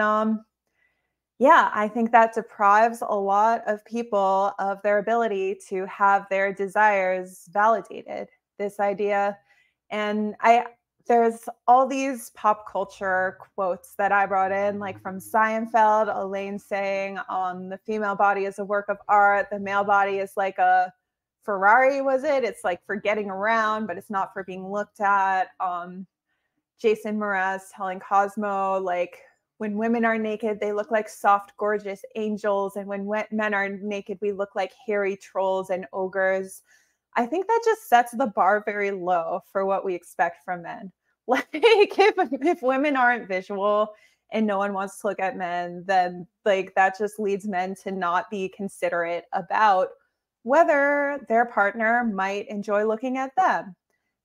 yeah, I think that deprives a lot of people of their ability to have their desires validated. This idea, and there's all these pop culture quotes that I brought in, like from Seinfeld, Elaine saying, the female body is a work of art, the male body is like a Ferrari, was it? It's like for getting around, but it's not for being looked at. Jason Mraz telling Cosmo, like, when women are naked, they look like soft, gorgeous angels. And when men are naked, we look like hairy trolls and ogres. I think that just sets the bar very low for what we expect from men. Like, if women aren't visual and no one wants to look at men, then like that just leads men to not be considerate about whether their partner might enjoy looking at them.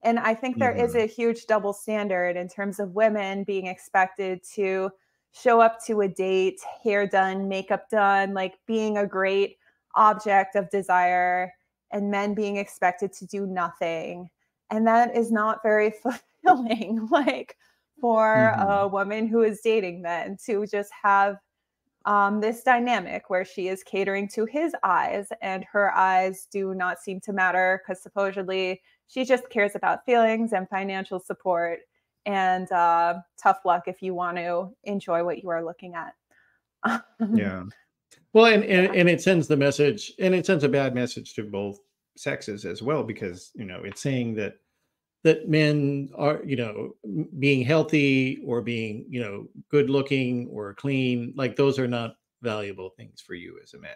And I think there is a huge double standard in terms of women being expected to show up to a date, hair done, makeup done, like being a great object of desire, and men being expected to do nothing. And that is not very fulfilling, like for a woman who is dating men, to just have this dynamic where she is catering to his eyes and her eyes do not seem to matter because supposedly she just cares about feelings and financial support. And tough luck if you want to enjoy what you are looking at. Yeah. Well, and it sends the message, and it sends a bad message to both sexes as well, because, you know, it's saying that men are, you know, being healthy or being, you know, good looking or clean, like those are not valuable things for you as a man.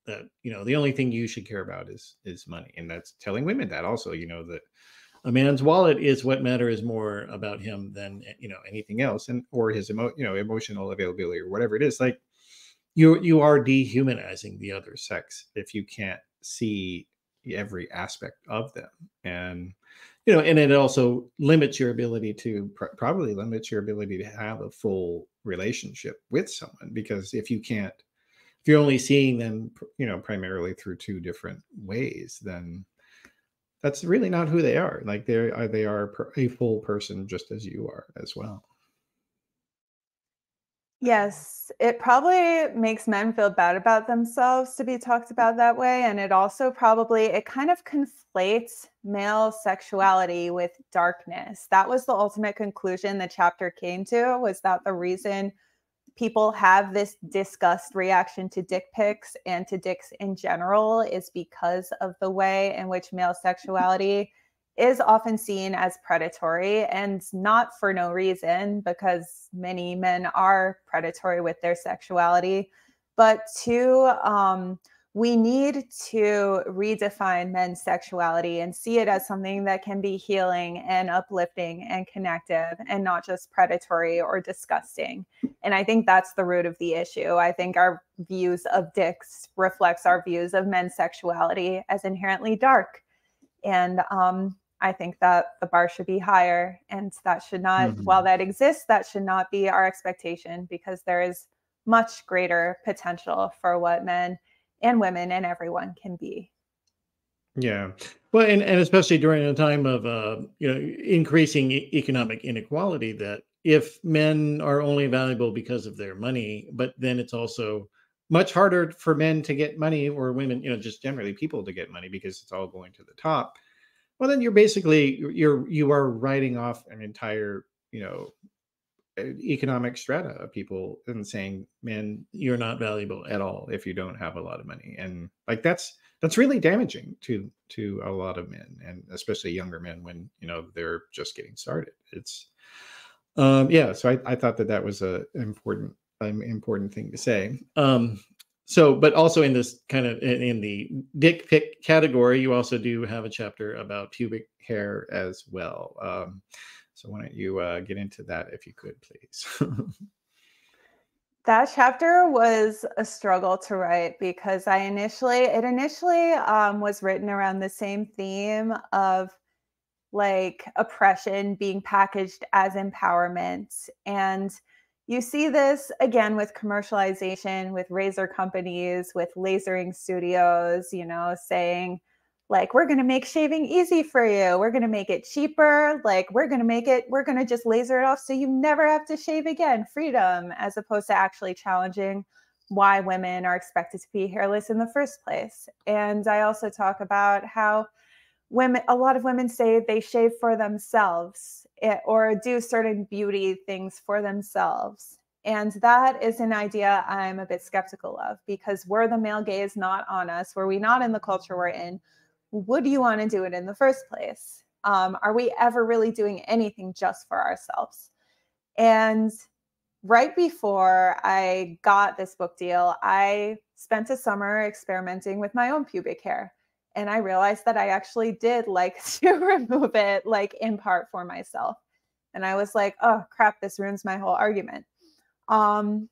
That, you know, the only thing you should care about is money. And that's telling women that also, you know, that a man's wallet is what matters more about him than, you know, anything else, and or his emotional availability or whatever it is. Like, you are dehumanizing the other sex if you can't see every aspect of them. And, you know, and it also limits your ability to probably limits your ability to have a full relationship with someone, because if you're only seeing them, you know, primarily through two different ways, then that's really not who they are. Like, they are a full person just as you are as well. Yes, it probably makes men feel bad about themselves to be talked about that way. And it also it kind of conflates male sexuality with darkness. That was the ultimate conclusion the chapter came to, was that the reason people have this disgust reaction to dick pics and to dicks in general is because of the way in which male sexuality is often seen as predatory, and not for no reason, because many men are predatory with their sexuality. But we need to redefine men's sexuality and see it as something that can be healing and uplifting and connective, and not just predatory or disgusting. And I think that's the root of the issue. I think our views of dicks reflects our views of men's sexuality as inherently dark. And I think that the bar should be higher, and that should not, while that exists, that should not be our expectation, because there is much greater potential for what men and women and everyone can be. Yeah. Well, and especially during a time of, you know, increasing economic inequality, that if men are only valuable because of their money, but then it's also much harder for men to get money, or women, you know, just generally people to get money, because it's all going to the top. Well, then you are writing off an entire, you know, economic strata of people and saying, man, you're not valuable at all if you don't have a lot of money. And like, that's really damaging to a lot of men, and especially younger men, when, you know, they're just getting started. It's yeah. So I thought that was a important thing to say. So, but also in this kind of, in the dick pic category, you also do have a chapter about pubic hair as well. So why don't you get into that if you could, please? That chapter was a struggle to write because it initially was written around the same theme of like oppression being packaged as empowerment. And you see this again with commercialization, with razor companies, with lasering studios, saying, like, we're going to make shaving easy for you. We're going to make it cheaper. Like, we're going to just laser it off so you never have to shave again. Freedom, as opposed to actually challenging why women are expected to be hairless in the first place. And I also talk about how a lot of women say they shave for themselves or do certain beauty things for themselves. And that is an idea I'm a bit skeptical of, because were the male gaze not on us, were we not in the culture we're in, would you want to do it in the first place? Are we ever really doing anything just for ourselves? And right before I got this book deal, I spent a summer experimenting with my own pubic hair. And I realized that I actually did like to remove it, like in part for myself. And I was like, oh crap, this ruins my whole argument. And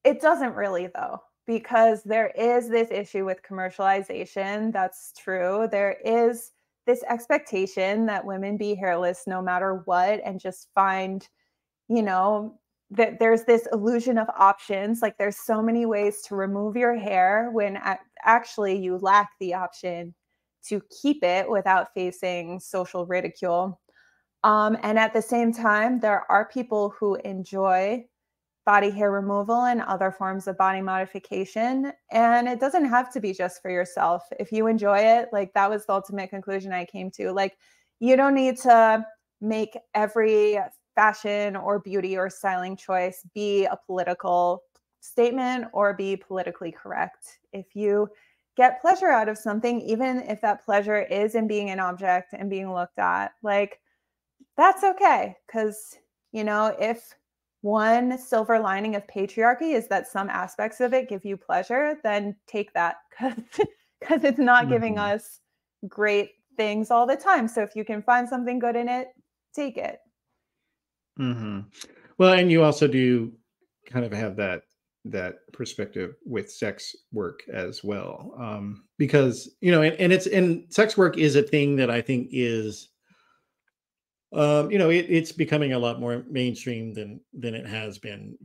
it doesn't really, though, because there is this issue with commercialization. That's true. There is this expectation that women be hairless no matter what, and just find, that there's this illusion of options. Like, there's so many ways to remove your hair when actually you lack the option to keep it without facing social ridicule. And at the same time, there are people who enjoy body hair removal and other forms of body modification. And it doesn't have to be just for yourself. If you enjoy it, like, that was the ultimate conclusion I came to. Like, you don't need to make every fashion or beauty or styling choice be a political statement or be politically correct. If you get pleasure out of something, even if that pleasure is in being an object and being looked at, like, that's okay. Because, if one silver lining of patriarchy is that some aspects of it give you pleasure, then take that, because it's not giving us great things all the time. So if you can find something good in it, take it. Well, and you also do kind of have that perspective with sex work as well, because and sex work is a thing that I think is it's becoming a lot more mainstream than it has been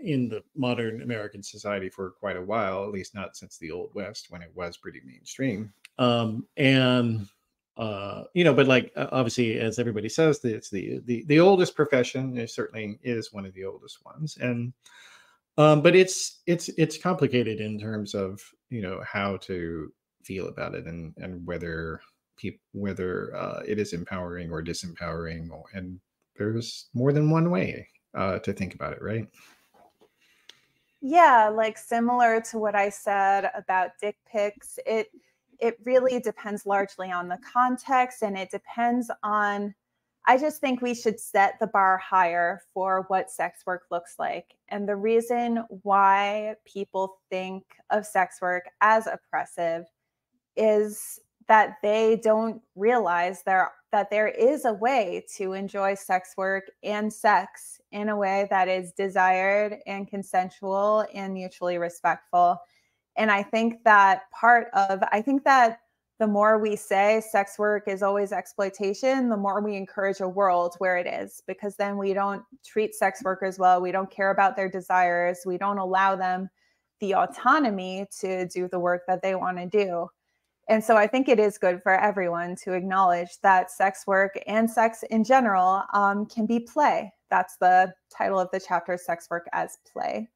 in the modern American society for quite a while, at least not since the Old West, when it was pretty mainstream. But like obviously, as everybody says, it's the oldest profession. It certainly is one of the oldest ones, and but it's complicated in terms of how to feel about it, and whether it is empowering or disempowering, and there's more than one way to think about it, right? Yeah, like similar to what I said about dick pics, it really depends largely on the context, and it depends on, I just think we should set the bar higher for what sex work looks like. And the reason why people think of sex work as oppressive is that they don't realize that there is a way to enjoy sex work and sex in a way that is desired and consensual and mutually respectful. And I think that the more we say sex work is always exploitation, the more we encourage a world where it is, because then we don't treat sex workers well. We don't care about their desires. We don't allow them the autonomy to do the work that they want to do. And so I think it is good for everyone to acknowledge that sex work and sex in general can be play. That's the title of the chapter, Sex Work as Play.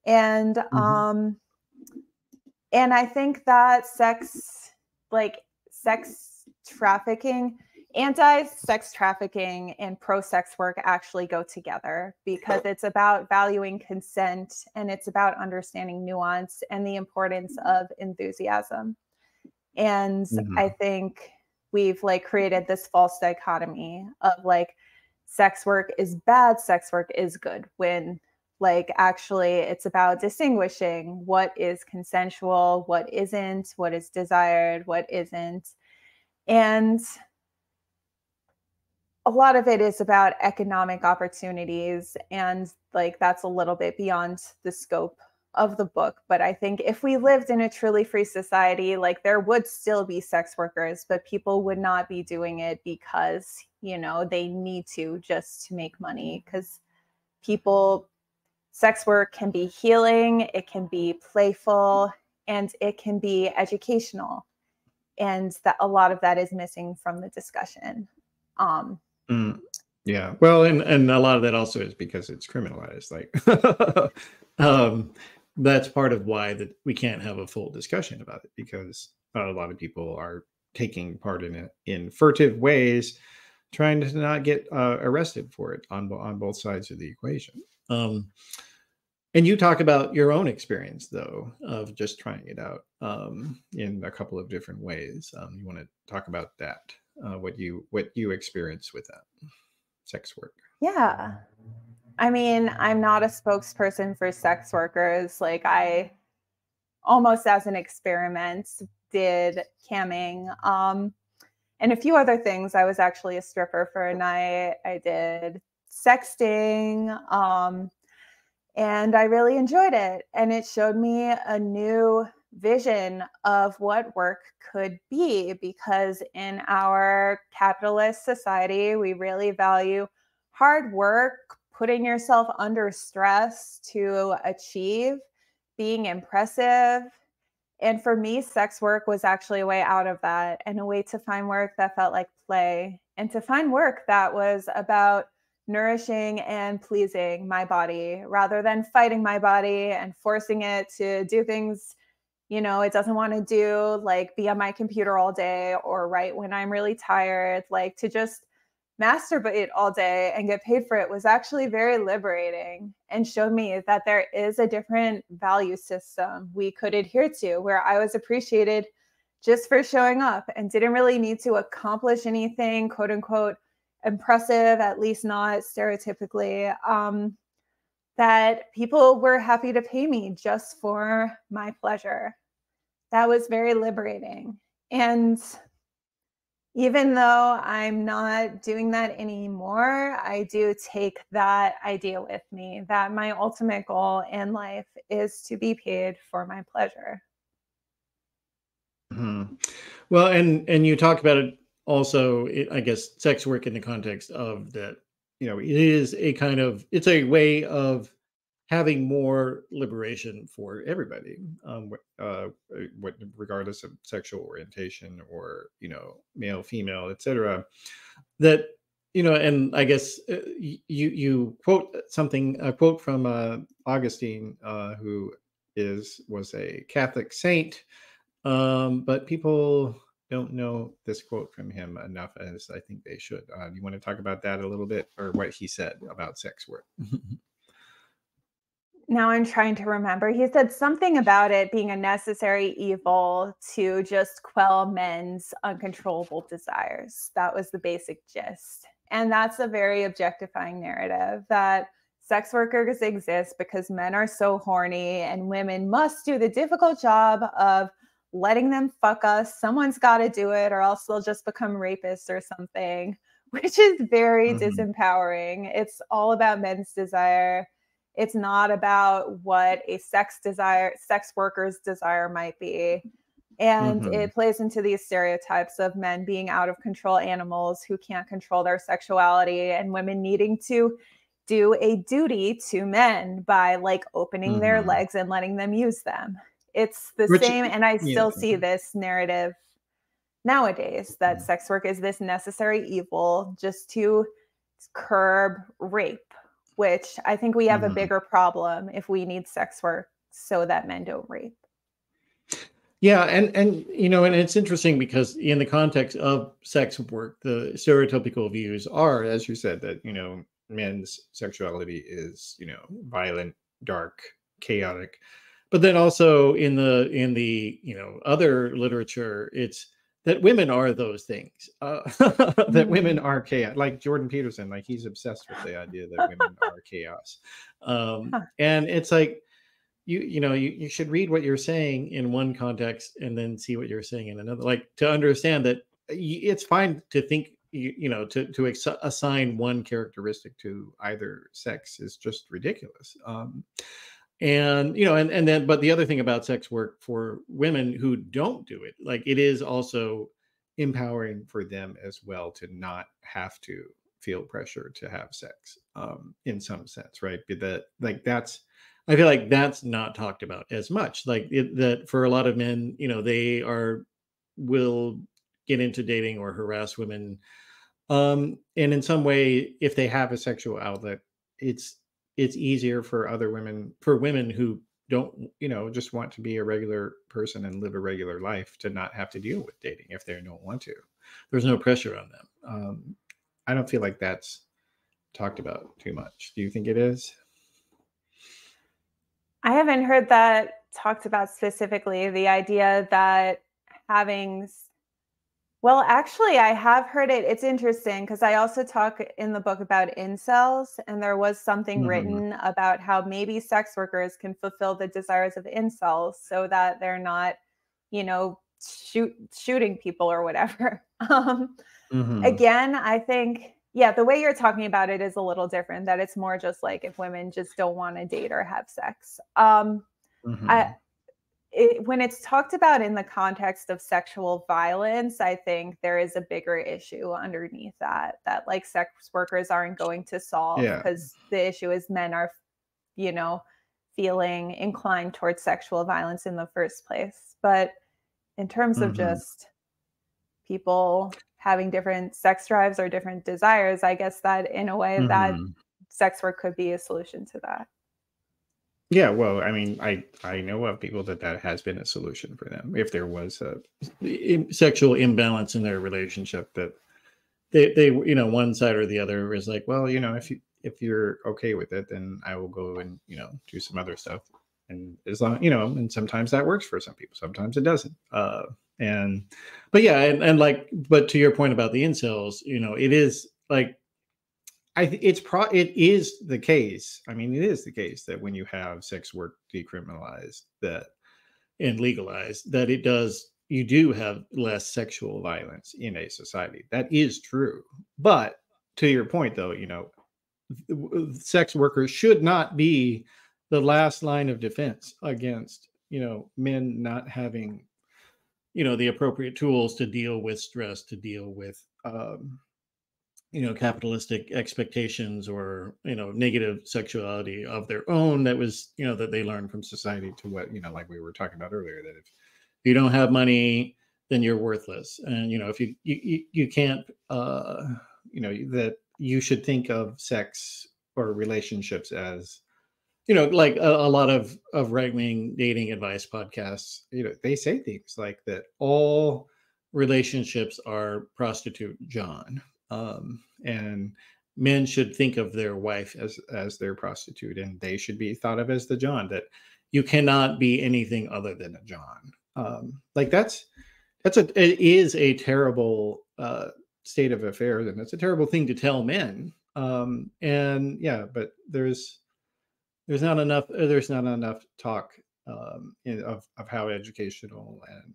And and I think that sex trafficking, anti-sex trafficking and pro-sex work actually go together, because it's about valuing consent and it's about understanding nuance and the importance of enthusiasm. And I think we've created this false dichotomy of sex work is bad, sex work is good, when actually it's about distinguishing what is consensual, what isn't, what is desired, what isn't. And a lot of it is about economic opportunities, and like that's a little bit beyond the scope of the book. But I think if we lived in a truly free society, like there would still be sex workers, but people would not be doing it because, you know, they need to just to make money. Because people, sex work can be healing, it can be playful, and it can be educational. And that a lot of that is missing from the discussion. Mm, yeah. Well, and a lot of that also is because it's criminalized. Like, that's part of why that we can't have a full discussion about it, because a lot of people are taking part in it in furtive ways, trying to not get arrested for it on both sides of the equation. And you talk about your own experience, though, of just trying it out in a couple of different ways. You want to talk about that? What you experience with that sex work? Yeah. I mean, I'm not a spokesperson for sex workers. Like, I almost as an experiment did camming and a few other things. I was actually a stripper for a night. I did sexting. And I really enjoyed it. And it showed me a new vision of what work could be, because in our capitalist society, we really value hard work, putting yourself under stress to achieve, being impressive. And for me, sex work was actually a way out of that, and a way to find work that felt like play, and to find work that was about nourishing and pleasing my body rather than fighting my body and forcing it to do things, you know, it doesn't want to do, like be on my computer all day or write when I'm really tired. Like, to just masturbate all day and get paid for it was actually very liberating, and showed me that there is a different value system we could adhere to, where I was appreciated just for showing up and didn't really need to accomplish anything, quote unquote, impressive, at least not stereotypically, that people were happy to pay me just for my pleasure. That was very liberating. And even though I'm not doing that anymore, I do take that idea with me, that my ultimate goal in life is to be paid for my pleasure. Mhm. Well, and you talked about it also, I guess, sex work in the context of that, it is a kind of, it's a way of having more liberation for everybody, regardless of sexual orientation or, male, female, etc. That, and I guess you quote something, a quote from Augustine, who was a Catholic saint, but people don't know this quote from him enough as I think they should. Do you want to talk about that a little bit, or what he said about sex work? Now I'm trying to remember. He said something about it being a necessary evil to just quell men's uncontrollable desires. That was the basic gist. And that's a very objectifying narrative, that sex workers exist because men are so horny and women must do the difficult job of letting them fuck us. Someone's got to do it, or else they'll just become rapists or something, which is very disempowering. It's all about men's desire. It's not about what a sex worker's desire might be. And it plays into these stereotypes of men being out of control animals who can't control their sexuality, and women needing to do a duty to men by like opening their legs and letting them use them. It's the same. And I still see this narrative nowadays, that sex work is this necessary evil just to curb rape, which I think we have a bigger problem if we need sex work so that men don't rape. Yeah, and and it's interesting because in the context of sex work, the stereotypical views are, as you said, that men's sexuality is violent, dark, chaotic, but then also in the other literature, it's that women are those things, that women are chaos. Like Jordan Peterson, like he's obsessed with the idea that women are chaos, and it's like you should read what you're saying in one context and then see what you're saying in another, like to understand that it's fine to think to assign one characteristic to either sex is just ridiculous. And then, but the other thing about sex work for women who don't do it, like, it is also empowering for them as well to not have to feel pressure to have sex, in some sense, right? I feel like that's not talked about as much. Like, that for a lot of men, they will get into dating or harass women. And in some way, if they have a sexual outlet, it's easier for women who don't, just want to be a regular person and live a regular life, to not have to deal with dating if they don't want to. There's no pressure on them. I don't feel like that's talked about too much. Do you think it is? I haven't heard that talked about specifically, the idea that well, actually, I have heard it. It's interesting because I also talk in the book about incels, and there was something written about how maybe sex workers can fulfill the desires of incels so that they're not, shooting people or whatever. Again, I think, the way you're talking about it is a little different, that it's more just like if women just don't want to date or have sex. When it's talked about in the context of sexual violence, I think there is a bigger issue underneath that like sex workers aren't going to solve, because the issue is men are, feeling inclined towards sexual violence in the first place. But in terms of just people having different sex drives or different desires, I guess that in a way that sex work could be a solution to that. Yeah, well, I mean, I know of people that has been a solution for them. If there was a sexual imbalance in their relationship, that they one side or the other is like, well, if you're okay with it, then I will go and do some other stuff. And as long, and sometimes that works for some people, sometimes it doesn't. But to your point about the incels, it is like, it is the case. I mean, it is the case that when you have sex work decriminalized and legalized, that you do have less sexual violence in a society. That is true. But to your point, though, sex workers should not be the last line of defense against, men not having, the appropriate tools to deal with stress, to deal with, capitalistic expectations or, negative sexuality of their own that was, that they learned from society, to what, like we were talking about earlier, that if you don't have money, then you're worthless. And, if you can't, that you should think of sex or relationships as, like a lot of right-wing dating advice podcasts, they say things like that all relationships are prostitute John. And men should think of their wife as their prostitute, and they should be thought of as the John, that you cannot be anything other than a John. It is a terrible state of affairs, and it's a terrible thing to tell men. But there's not enough talk of how educational and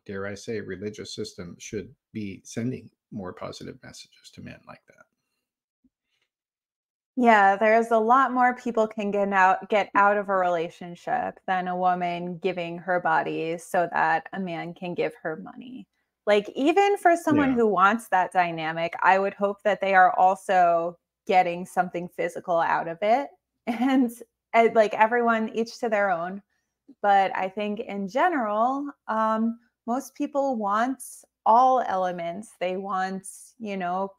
dare I say religious system should be sending more positive messages to men like that. Yeah, there's a lot more people can get out of a relationship than a woman giving her body so that a man can give her money. Like, even for someone who wants that dynamic, I would hope that they are also getting something physical out of it. And like, everyone, each to their own. But I think in general, most people want all elements. They want,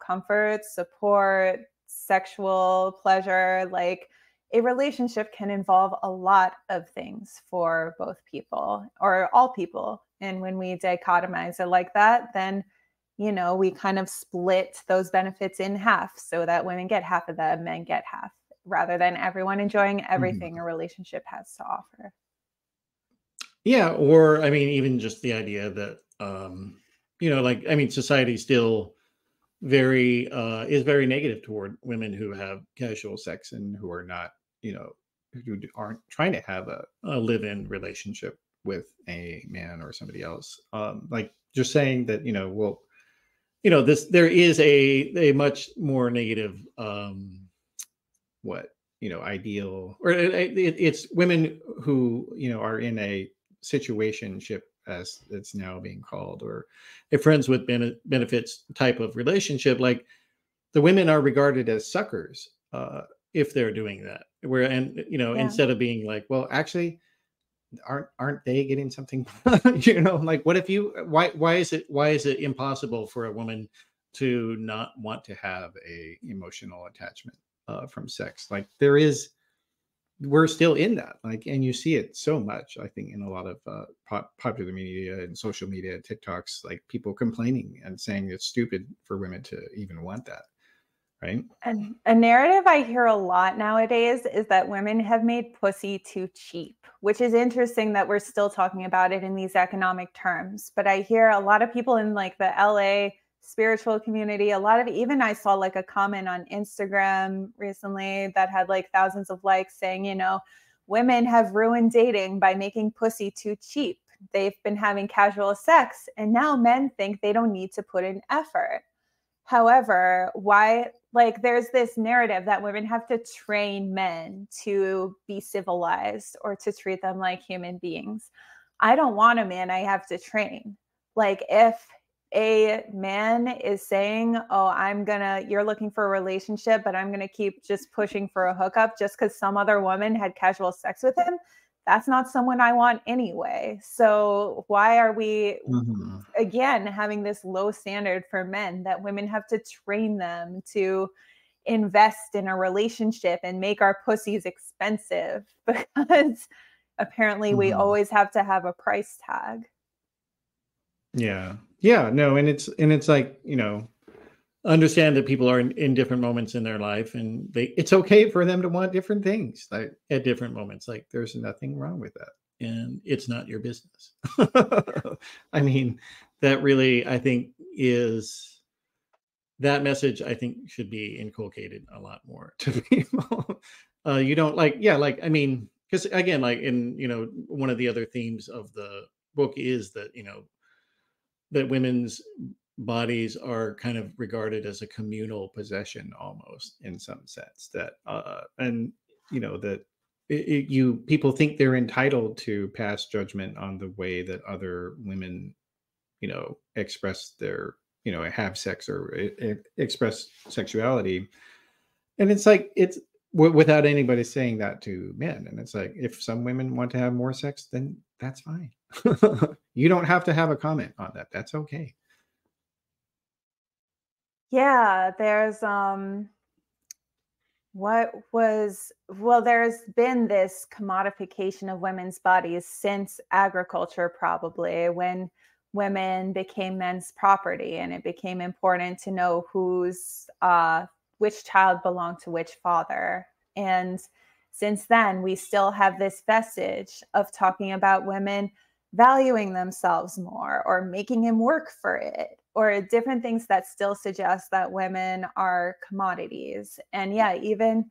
comfort, support, sexual pleasure. Like, a relationship can involve a lot of things for both people or all people. And when we dichotomize it like that, then, we kind of split those benefits in half so that women get half of them, men get half, rather than everyone enjoying everything a relationship has to offer. Yeah. Or, I mean, even just the idea that, society still is very negative toward women who have casual sex and who are not, who aren't trying to have a live-in relationship with a man or somebody else. Like, just saying that, there is a much more negative, ideal, or it's women who, are in a situationship, as it's now being called, or a friends with benefits type of relationship. Like, the women are regarded as suckers if they're doing that. Instead of being like, well, actually, aren't they getting something? Like, what if why is it impossible for a woman to not want to have a emotional attachment from sex? Like, we're still in that, like, and you see it so much, I think, in a lot of popular media and social media, TikToks, like people complaining and saying it's stupid for women to even want that, right? And a narrative I hear a lot nowadays is that women have made pussy too cheap, which is interesting that we're still talking about it in these economic terms. But I hear a lot of people in like the LA spiritual community, even I saw like a comment on Instagram recently that had like thousands of likes saying, women have ruined dating by making pussy too cheap. They've been having casual sex, and now men think they don't need to put in effort. However, there's this narrative that women have to train men to be civilized or to treat them like human beings. I don't want a man I have to train. Like, if a man is saying, oh, you're looking for a relationship, but I'm going to keep just pushing for a hookup just because some other woman had casual sex with him, that's not someone I want anyway. So why are we, again, having this low standard for men that women have to train them to invest in a relationship and make our pussies expensive? Because apparently we always have to have a price tag. No, and it's like, understand that people are in different moments in their life, and it's okay for them to want different things, like at different moments. Like, there's nothing wrong with that, and it's not your business. I mean, that really, I think, is that message, I think, should be inculcated a lot more to people. You don't I mean, because again, like in, one of the other themes of the book is that, that women's bodies are kind of regarded as a communal possession, almost, in some sense, that people think they're entitled to pass judgment on the way that other women, express their, have sex or express sexuality. And it's like, it's without anybody saying that to men. And it's like, if some women want to have more sex, then that's fine. You don't have to have a comment on that. That's okay. Yeah, there's there's been this commodification of women's bodies since agriculture, probably, when women became men's property and it became important to know which child belonged to which father. And since then, we still have this vestige of talking about women valuing themselves more or making him work for it, or different things that still suggest that women are commodities. And even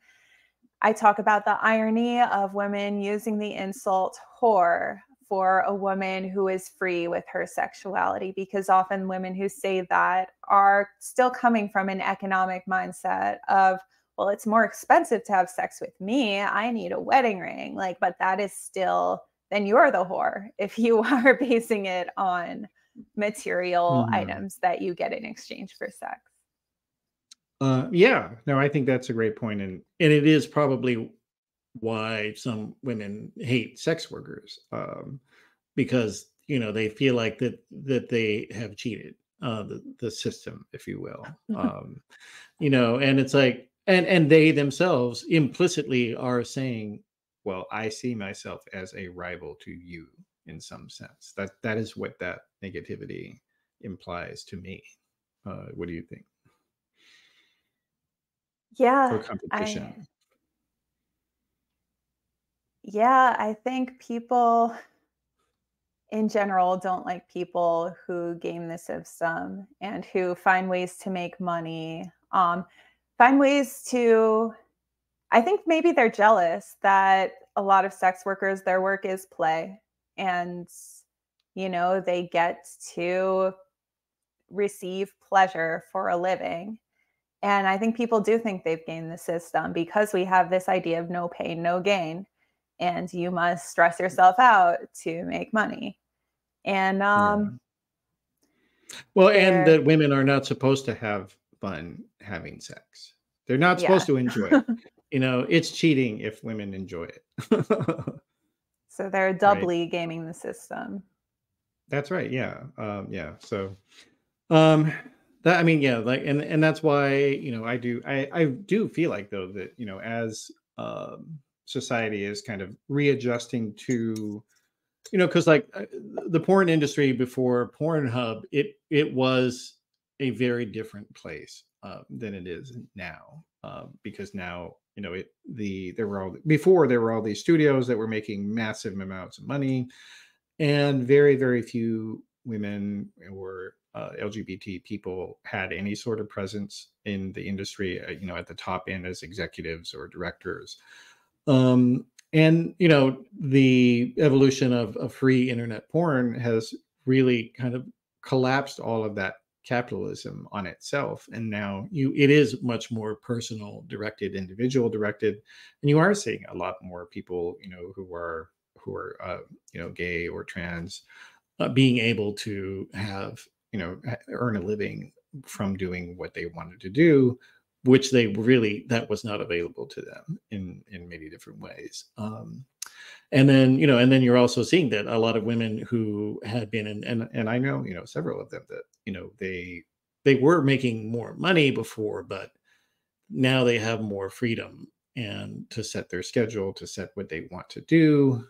I talk about the irony of women using the insult whore for a woman who is free with her sexuality, because often women who say that are still coming from an economic mindset of, well, it's more expensive to have sex with me, I need a wedding ring. But that is still, then you're the whore if you are basing it on material items that you get in exchange for sex. No, I think that's a great point. And it is probably why some women hate sex workers, because, they feel like that they have cheated the system, if you will. And it's like, and they themselves implicitly are saying, well, I see myself as a rival to you in some sense. That is what that negativity implies to me. What do you think? Yeah. Or competition. I think people in general don't like people who game the system and who find ways to make money, find ways to, I think maybe they're jealous that a lot of sex workers, their work is play, and they get to receive pleasure for a living. And I think people do think they've gained the system because we have this idea of no pain, no gain. And you must stress yourself out to make money. And well, and that women are not supposed to have fun having sex. They're not supposed to enjoy it. It's cheating if women enjoy it. So they're doubly gaming the system. That's right. Yeah. So, that, I mean, yeah, like, and that's why, I do feel like, though, that, as society is kind of readjusting to, because like the porn industry before Pornhub, it was a very different place than it is now, because now, there were all these studios that were making massive amounts of money, and very, very few women or LGBT people had any sort of presence in the industry, at the top end as executives or directors. And, the evolution of free internet porn has really kind of collapsed all of that capitalism on itself. And now it is much more personal directed, individual directed. And you are seeing a lot more people, who are gay or trans, being able to have, earn a living from doing what they wanted to do, which that was not available to them in many different ways. And then you're also seeing that a lot of women who had been and I know, several of them that, they were making more money before, but now they have more freedom and to set their schedule, to set what they want to do,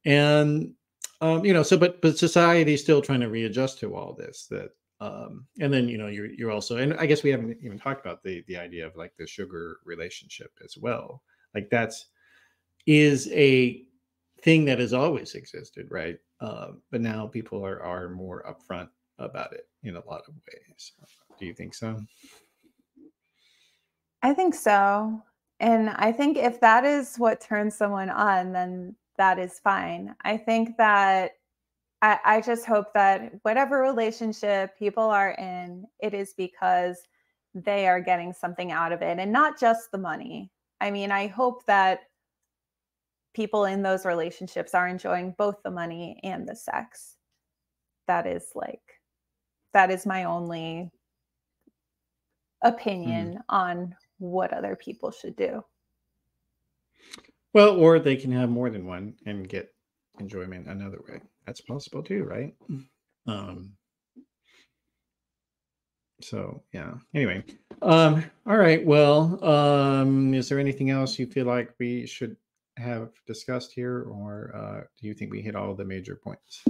and but society is still trying to readjust to all this. That and then you're also, and I guess we haven't even talked about the idea of like the sugar relationship as well. Like is a thing that has always existed, right? But now people are more upfront about it in a lot of ways. Do you think so? I think so. And I think if that is what turns someone on, then that is fine. I think that I just hope that whatever relationship people are in, it is because they are getting something out of it and not just the money. I mean, I hope that people in those relationships are enjoying both the money and the sex. That is my only opinion on what other people should do. Well, or they can have more than one and get enjoyment another way. That's possible too, right? So yeah. Anyway, all right. Well, is there anything else you feel like we should have discussed here, or do you think we hit all the major points?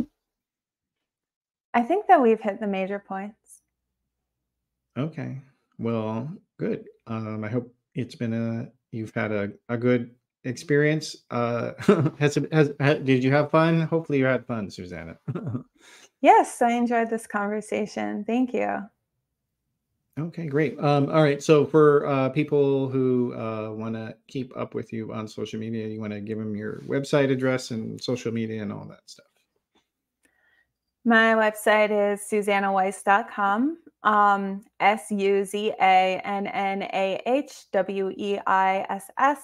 I think that we've hit the major points. Okay. Well, good. I hope you've had a good experience. Did you have fun? Hopefully you had fun, Suzannah. Yes, I enjoyed this conversation. Thank you. Okay, great. All right. So for people who want to keep up with you on social media, you want to give them your website address and social media and all that stuff. My website is suzannahweiss.com. SUZANNAHWEISS.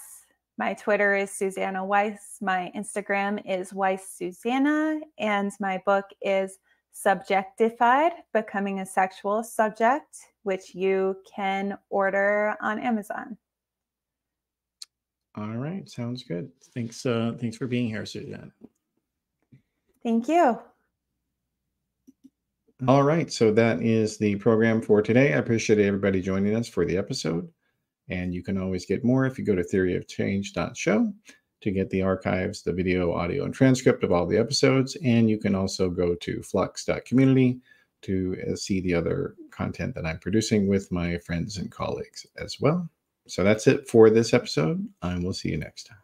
My Twitter is Suzannah Weiss. My Instagram is Weiss Suzannah. And my book is Subjectified, Becoming a Sexual Subject, which you can order on Amazon. All right. Sounds good. Thanks for being here, Suzannah. Thank you. All right. So that is the program for today. I appreciate everybody joining us for the episode. And you can always get more if you go to theoryofchange.show to get the archives, the video, audio, and transcript of all the episodes. And you can also go to flux.community to see the other content that I'm producing with my friends and colleagues as well. So that's it for this episode. I will see you next time.